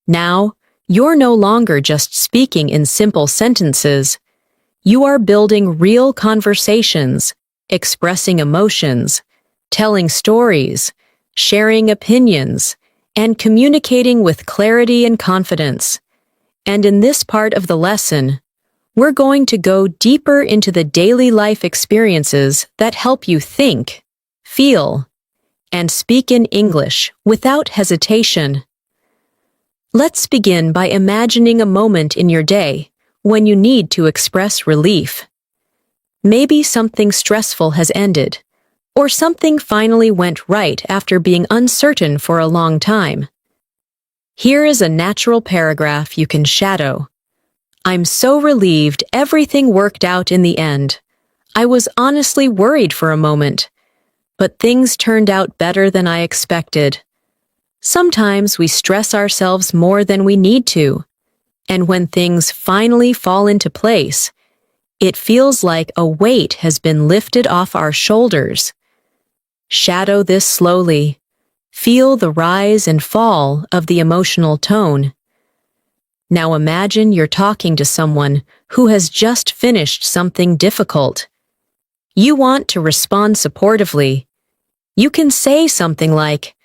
Now, you're no longer just speaking in simple sentences. You are building real conversations, expressing emotions, telling stories, sharing opinions, and communicating with clarity and confidence. And in this part of the lesson, we're going to go deeper into the daily life experiences that help you think, feel, and speak in English without hesitation. Let's begin by imagining a moment in your day when you need to express relief. Maybe something stressful has ended, or something finally went right after being uncertain for a long time. Here is a natural paragraph you can shadow. I'm so relieved everything worked out in the end. I was honestly worried for a moment, but things turned out better than I expected. Sometimes we stress ourselves more than we need to, and when things finally fall into place, it feels like a weight has been lifted off our shoulders. Shadow this slowly. Feel the rise and fall of the emotional tone. Now imagine you're talking to someone who has just finished something difficult. You want to respond supportively. You can say something like,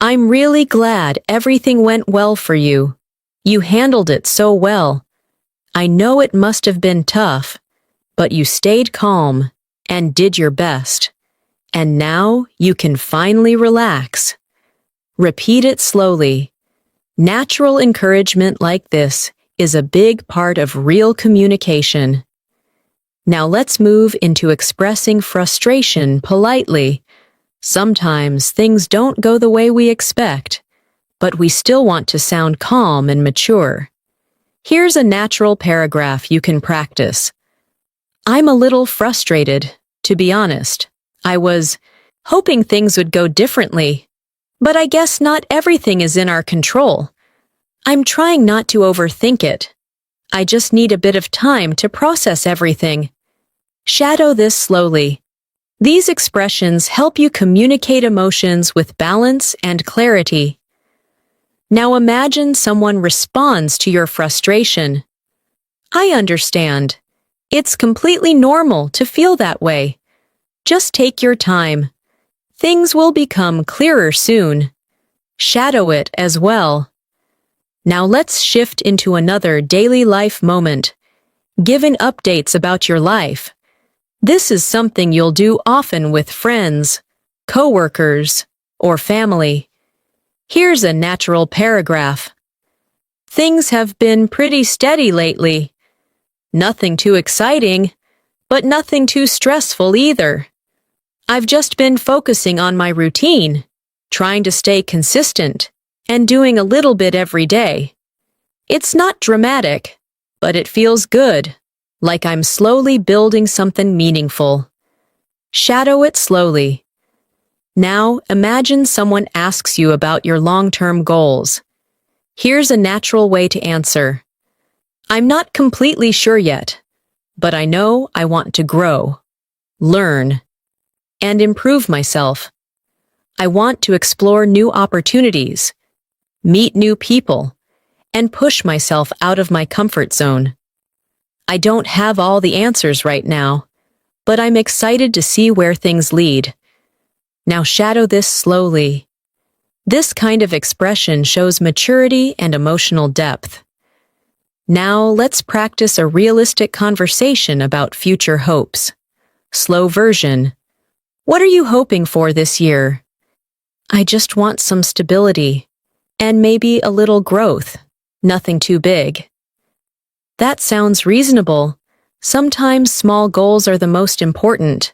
"I'm really glad everything went well for you. You handled it so well. I know it must have been tough, but you stayed calm and did your best. And now you can finally relax." Repeat it slowly. Natural encouragement like this is a big part of real communication. Now let's move into expressing frustration politely. Sometimes things don't go the way we expect, but we still want to sound calm and mature. Here's a natural paragraph you can practice. I'm a little frustrated, to be honest. I was hoping things would go differently, but I guess not everything is in our control. I'm trying not to overthink it. I just need a bit of time to process everything. Shadow this slowly. These expressions help you communicate emotions with balance and clarity. Now imagine someone responds to your frustration. I understand. It's completely normal to feel that way. Just take your time. Things will become clearer soon. Shadow it as well. Now let's shift into another daily life moment. Giving updates about your life. This is something you'll do often with friends, coworkers, or family. Here's a natural paragraph. Things have been pretty steady lately. Nothing too exciting, but nothing too stressful either. I've just been focusing on my routine, trying to stay consistent, and doing a little bit every day. It's not dramatic, but it feels good, like I'm slowly building something meaningful. Shadow it slowly. Now imagine someone asks you about your long-term goals. Here's a natural way to answer. I'm not completely sure yet, but I know I want to grow, learn, and improve myself. I want to explore new opportunities, meet new people, and push myself out of my comfort zone. I don't have all the answers right now, but I'm excited to see where things lead. Now shadow this slowly. This kind of expression shows maturity and emotional depth. Now let's practice a realistic conversation about future hopes. Slow version. What are you hoping for this year? I just want some stability, and maybe a little growth, nothing too big. That sounds reasonable. Sometimes small goals are the most important.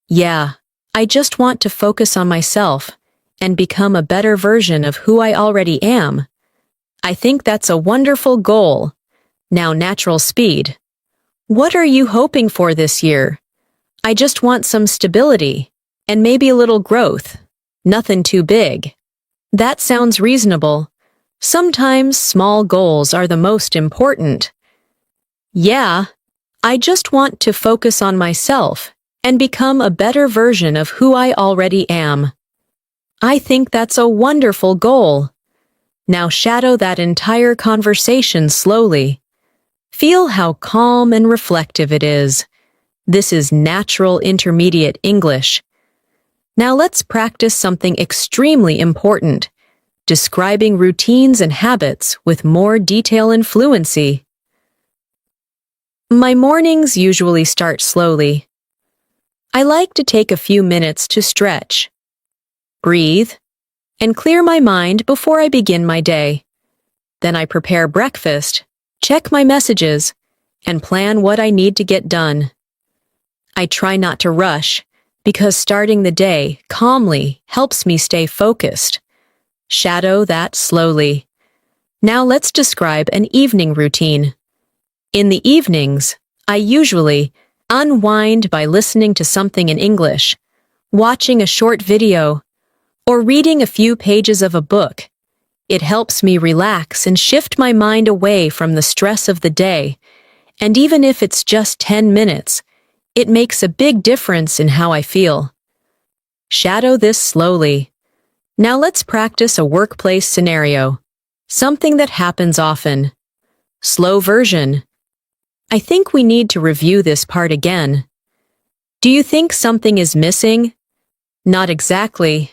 Yeah, I just want to focus on myself and become a better version of who I already am. I think that's a wonderful goal. Now, natural speed. What are you hoping for this year? I just want some stability and maybe a little growth. Nothing too big. That sounds reasonable. Sometimes small goals are the most important. Yeah, I just want to focus on myself and become a better version of who I already am. I think that's a wonderful goal. Now shadow that entire conversation slowly. Feel how calm and reflective it is. This is natural intermediate English. Now let's practice something extremely important, describing routines and habits with more detail and fluency. My mornings usually start slowly. I like to take a few minutes to stretch, breathe, and clear my mind before I begin my day. Then I prepare breakfast, check my messages, and plan what I need to get done. I try not to rush, because starting the day calmly helps me stay focused. Shadow that slowly. Now let's describe an evening routine. In the evenings, I usually unwind by listening to something in English, watching a short video, or reading a few pages of a book. It helps me relax and shift my mind away from the stress of the day, and even if it's just 10 minutes, it makes a big difference in how I feel. Shadow this slowly. Now let's practice a workplace scenario, something that happens often. Slow version. I think we need to review this part again. Do you think something is missing? Not exactly,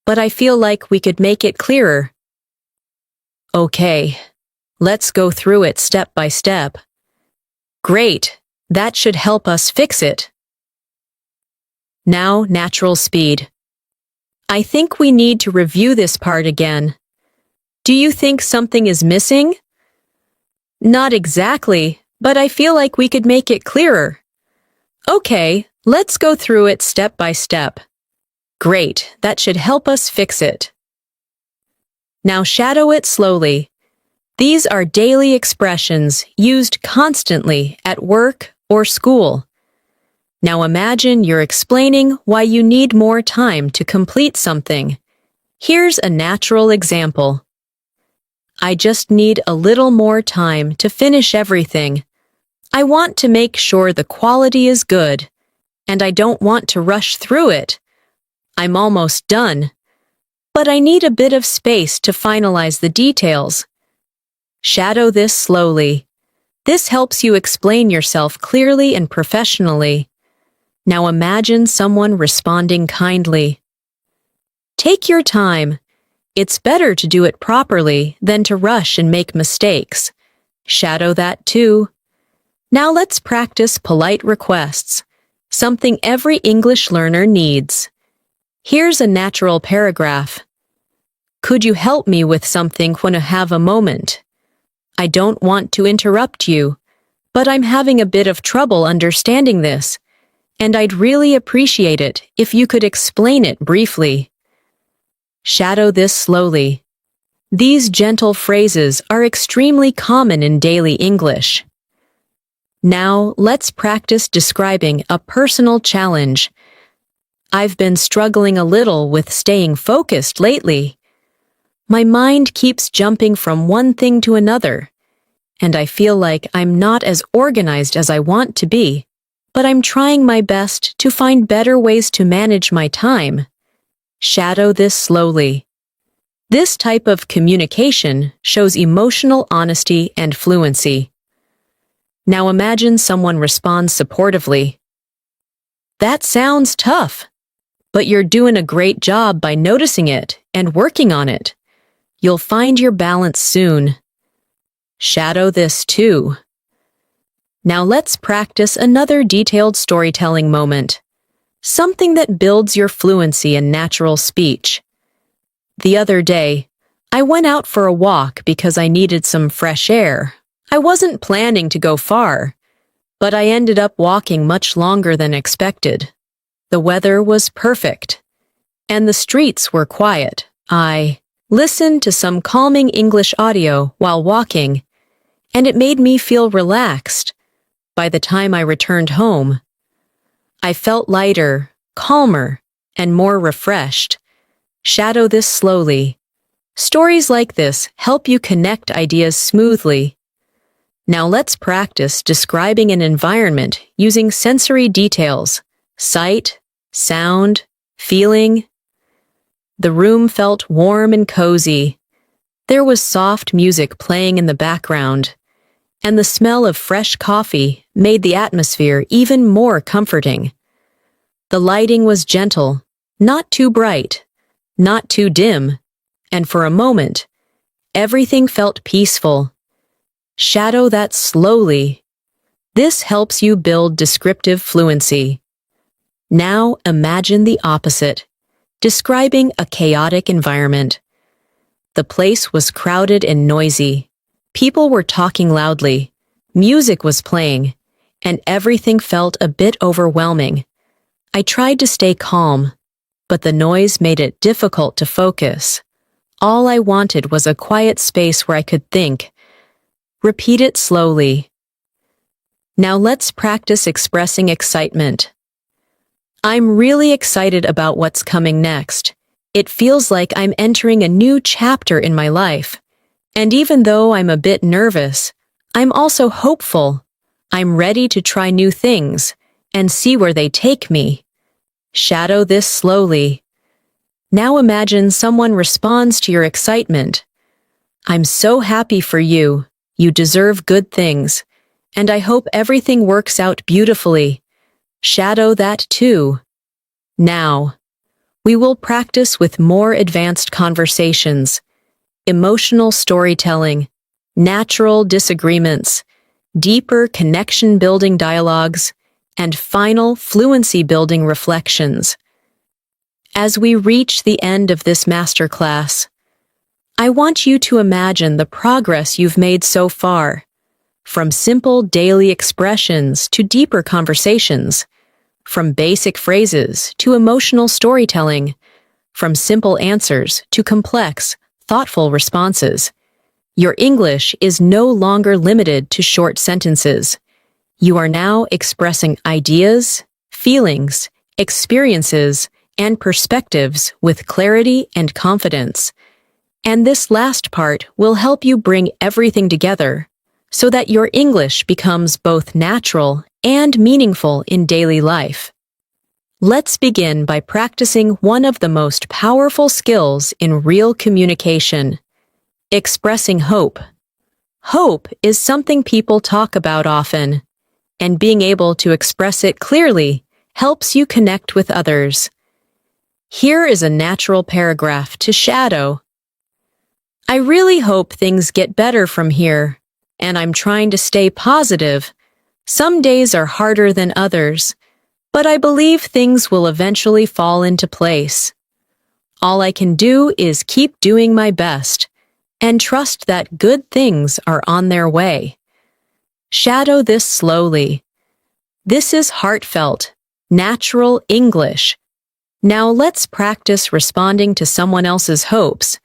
but I feel like we could make it clearer. Okay, let's go through it step by step. Great, that should help us fix it. Now, natural speed. I think we need to review this part again. Do you think something is missing? Not exactly, but I feel like we could make it clearer. Okay, let's go through it step by step. Great, that should help us fix it. Now shadow it slowly. These are daily expressions used constantly at work or school. Now imagine you're explaining why you need more time to complete something. Here's a natural example. I just need a little more time to finish everything. I want to make sure the quality is good, and I don't want to rush through it. I'm almost done, but I need a bit of space to finalize the details. Shadow this slowly. This helps you explain yourself clearly and professionally. Now imagine someone responding kindly. Take your time. It's better to do it properly than to rush and make mistakes. Shadow that too. Now let's practice polite requests, something every English learner needs. Here's a natural paragraph. Could you help me with something when I have a moment? I don't want to interrupt you, but I'm having a bit of trouble understanding this, and I'd really appreciate it if you could explain it briefly. Shadow this slowly. These gentle phrases are extremely common in daily English. Now, let's practice describing a personal challenge. I've been struggling a little with staying focused lately. My mind keeps jumping from one thing to another, and I feel like I'm not as organized as I want to be, but I'm trying my best to find better ways to manage my time. Shadow this slowly. This type of communication shows emotional honesty and fluency. Now imagine someone responds supportively. That sounds tough, but you're doing a great job by noticing it and working on it. You'll find your balance soon. Shadow this too. Now let's practice another detailed storytelling moment, something that builds your fluency in natural speech. The other day, I went out for a walk because I needed some fresh air. I wasn't planning to go far, but I ended up walking much longer than expected. The weather was perfect, and the streets were quiet. I listened to some calming English audio while walking, and it made me feel relaxed. By the time I returned home, I felt lighter, calmer, and more refreshed. Shadow this slowly. Stories like this help you connect ideas smoothly. Now let's practice describing an environment using sensory details: sight, sound, feeling. The room felt warm and cozy. There was soft music playing in the background, and the smell of fresh coffee made the atmosphere even more comforting. The lighting was gentle, not too bright, not too dim, and for a moment, everything felt peaceful. Shadow that slowly. This helps you build descriptive fluency. Now imagine the opposite, describing a chaotic environment. The place was crowded and noisy. People were talking loudly, music was playing, and everything felt a bit overwhelming. I tried to stay calm, but the noise made it difficult to focus. All I wanted was a quiet space where I could think. Repeat it slowly. Now let's practice expressing excitement. I'm really excited about what's coming next. It feels like I'm entering a new chapter in my life. And even though I'm a bit nervous, I'm also hopeful. I'm ready to try new things and see where they take me. Shadow this slowly. Now imagine someone responds to your excitement. I'm so happy for you. You deserve good things, and I hope everything works out beautifully. Shadow that too. Now, we will practice with more advanced conversations, emotional storytelling, natural disagreements, deeper connection-building dialogues, and final fluency-building reflections. As we reach the end of this masterclass, I want you to imagine the progress you've made so far, from simple daily expressions to deeper conversations, from basic phrases to emotional storytelling, from simple answers to complex, thoughtful responses. Your English is no longer limited to short sentences. You are now expressing ideas, feelings, experiences, and perspectives with clarity and confidence. And this last part will help you bring everything together so that your English becomes both natural and meaningful in daily life. Let's begin by practicing one of the most powerful skills in real communication: expressing hope. Hope is something people talk about often, and being able to express it clearly helps you connect with others. Here is a natural paragraph to shadow. I really hope things get better from here, and I'm trying to stay positive. Some days are harder than others, but I believe things will eventually fall into place. All I can do is keep doing my best and trust that good things are on their way. Shadow this slowly. This is heartfelt, natural English. Now let's practice responding to someone else's hopes.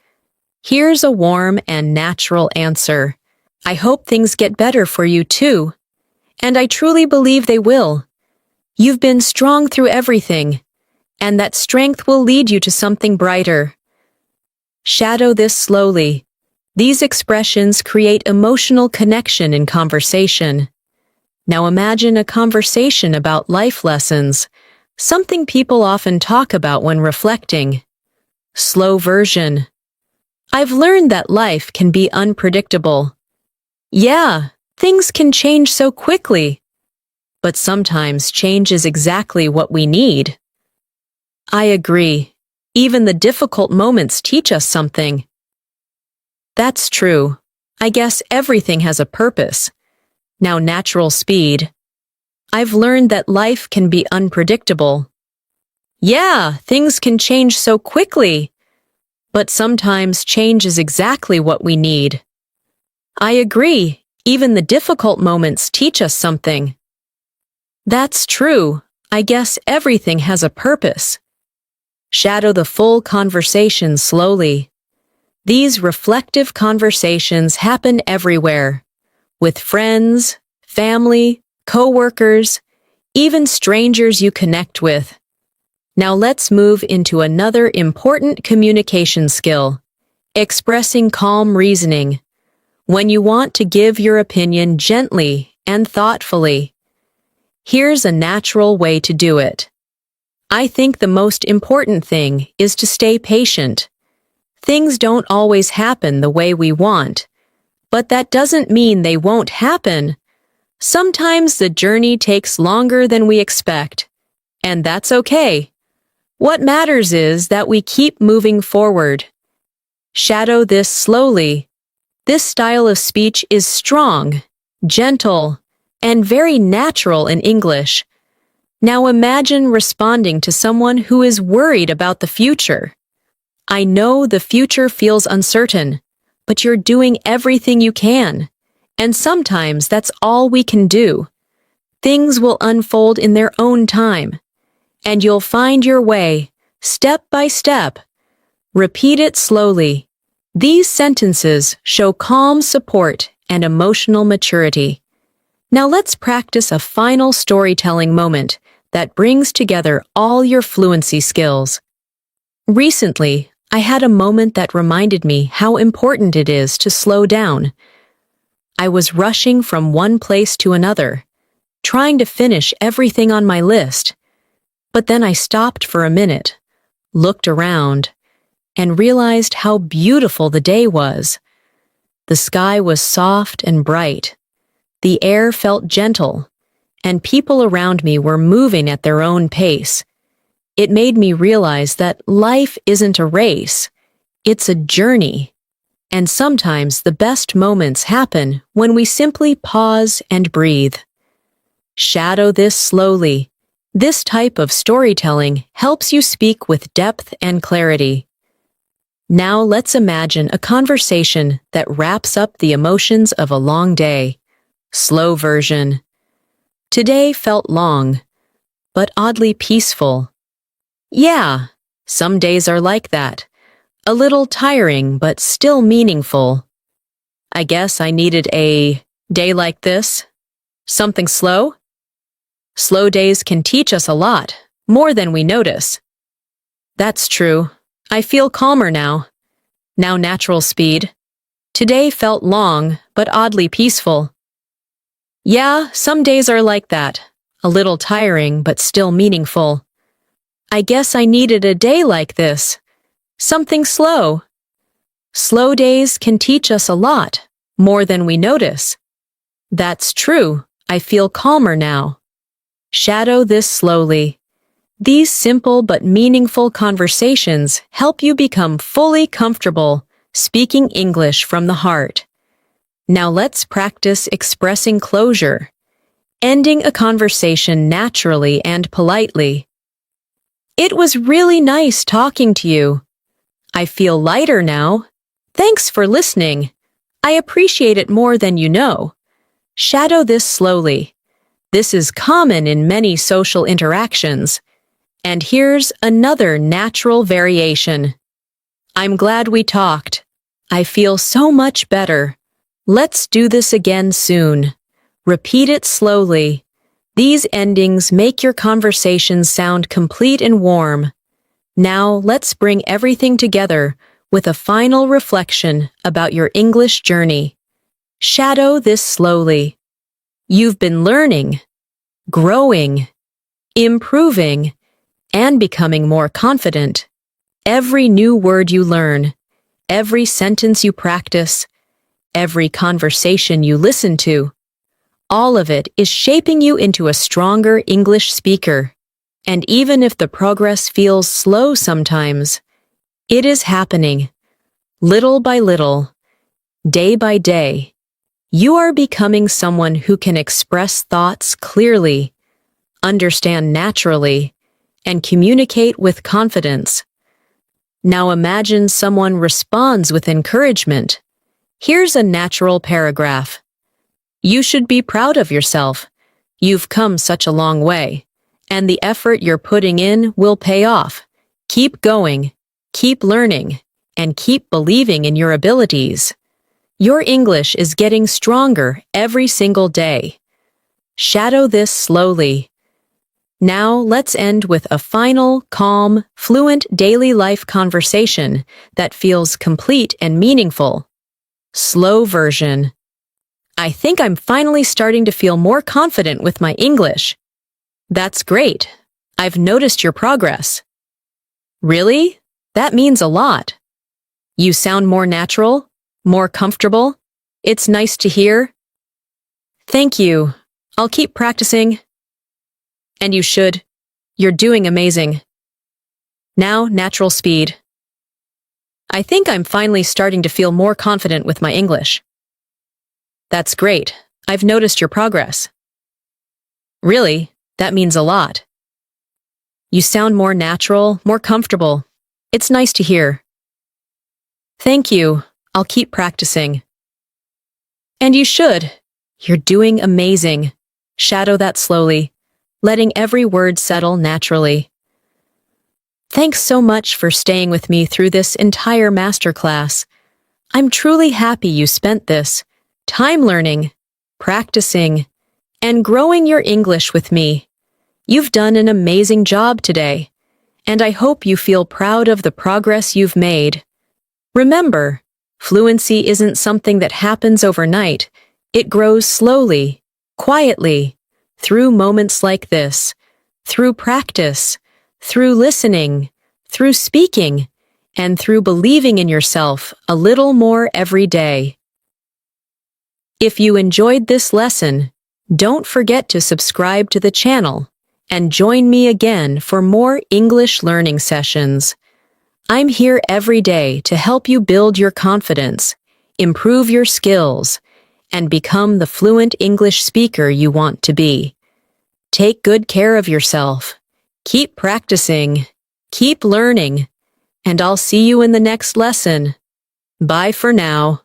Here's a warm and natural answer. I hope things get better for you too. And I truly believe they will. You've been strong through everything, and that strength will lead you to something brighter. Shadow this slowly. These expressions create emotional connection in conversation. Now imagine a conversation about life lessons, something people often talk about when reflecting. Slow version. I've learned that life can be unpredictable. Yeah, things can change so quickly. But sometimes change is exactly what we need. I agree. Even the difficult moments teach us something. That's true. I guess everything has a purpose. Now natural speed. I've learned that life can be unpredictable. Yeah, things can change so quickly. But sometimes change is exactly what we need. I agree. Even the difficult moments teach us something. That's true. I guess everything has a purpose. Shadow the full conversation slowly. These reflective conversations happen everywhere, with friends, family, coworkers, even strangers you connect with. Now let's move into another important communication skill, expressing calm reasoning. When you want to give your opinion gently and thoughtfully, here's a natural way to do it. I think the most important thing is to stay patient. Things don't always happen the way we want, but that doesn't mean they won't happen. Sometimes the journey takes longer than we expect, and that's okay. What matters is that we keep moving forward. Shadow this slowly. This style of speech is strong, gentle, and very natural in English. Now imagine responding to someone who is worried about the future. I know the future feels uncertain, but you're doing everything you can. And sometimes that's all we can do. Things will unfold in their own time. And you'll find your way, step by step. Repeat it slowly. These sentences show calm support and emotional maturity. Now let's practice a final storytelling moment that brings together all your fluency skills. Recently, I had a moment that reminded me how important it is to slow down. I was rushing from one place to another, trying to finish everything on my list. But then I stopped for a minute, looked around, and realized how beautiful the day was. The sky was soft and bright. The air felt gentle, and people around me were moving at their own pace. It made me realize that life isn't a race, it's a journey. And sometimes the best moments happen when we simply pause and breathe. Shadow this slowly. This type of storytelling helps you speak with depth and clarity. Now let's imagine a conversation that wraps up the emotions of a long day. Slow version. Today felt long, but oddly peaceful. Yeah, some days are like that. A little tiring, but still meaningful. I guess I needed a day like this. Something slow? Slow days can teach us a lot, more than we notice. That's true. I feel calmer now. Now natural speed. Today felt long, but oddly peaceful. Yeah, some days are like that. A little tiring, but still meaningful. I guess I needed a day like this. Something slow. Slow days can teach us a lot, more than we notice. That's true. I feel calmer now. Shadow this slowly. These simple but meaningful conversations help you become fully comfortable speaking English from the heart. Now let's practice expressing closure, ending a conversation naturally and politely. It was really nice talking to you. I feel lighter now. Thanks for listening. I appreciate it more than you know. Shadow this slowly. This is common in many social interactions. And here's another natural variation. I'm glad we talked. I feel so much better. Let's do this again soon. Repeat it slowly. These endings make your conversation sound complete and warm. Now let's bring everything together with a final reflection about your English journey. Shadow this slowly. You've been learning, growing, improving, and becoming more confident. Every new word you learn, every sentence you practice, every conversation you listen to, all of it is shaping you into a stronger English speaker. And even if the progress feels slow sometimes, it is happening. Little by little, day by day, you are becoming someone who can express thoughts clearly, understand naturally, and communicate with confidence. Now imagine someone responds with encouragement. Here's a natural paragraph. You should be proud of yourself. You've come such a long way, and the effort you're putting in will pay off. Keep going, keep learning, and keep believing in your abilities. Your English is getting stronger every single day. Shadow this slowly. Now let's end with a final, calm, fluent daily life conversation that feels complete and meaningful. Slow version. I think I'm finally starting to feel more confident with my English. That's great. I've noticed your progress. Really? That means a lot. You sound more natural, more comfortable. It's nice to hear. Thank you. I'll keep practicing. And you should. You're doing amazing. Now, natural speed. I think I'm finally starting to feel more confident with my English. That's great. I've noticed your progress. Really? That means a lot. You sound more natural, more comfortable. It's nice to hear. Thank you. I'll keep practicing. And you should. You're doing amazing. Shadow that slowly, letting every word settle naturally. Thanks so much for staying with me through this entire masterclass. I'm truly happy you spent this time learning, practicing, and growing your English with me. You've done an amazing job today, and I hope you feel proud of the progress you've made. Remember, fluency isn't something that happens overnight. It grows slowly, quietly, through moments like this, through practice, through listening, through speaking, and through believing in yourself a little more every day. If you enjoyed this lesson, don't forget to subscribe to the channel and join me again for more English learning sessions. I'm here every day to help you build your confidence, improve your skills, and become the fluent English speaker you want to be. Take good care of yourself. Keep practicing. Keep learning. And I'll see you in the next lesson. Bye for now.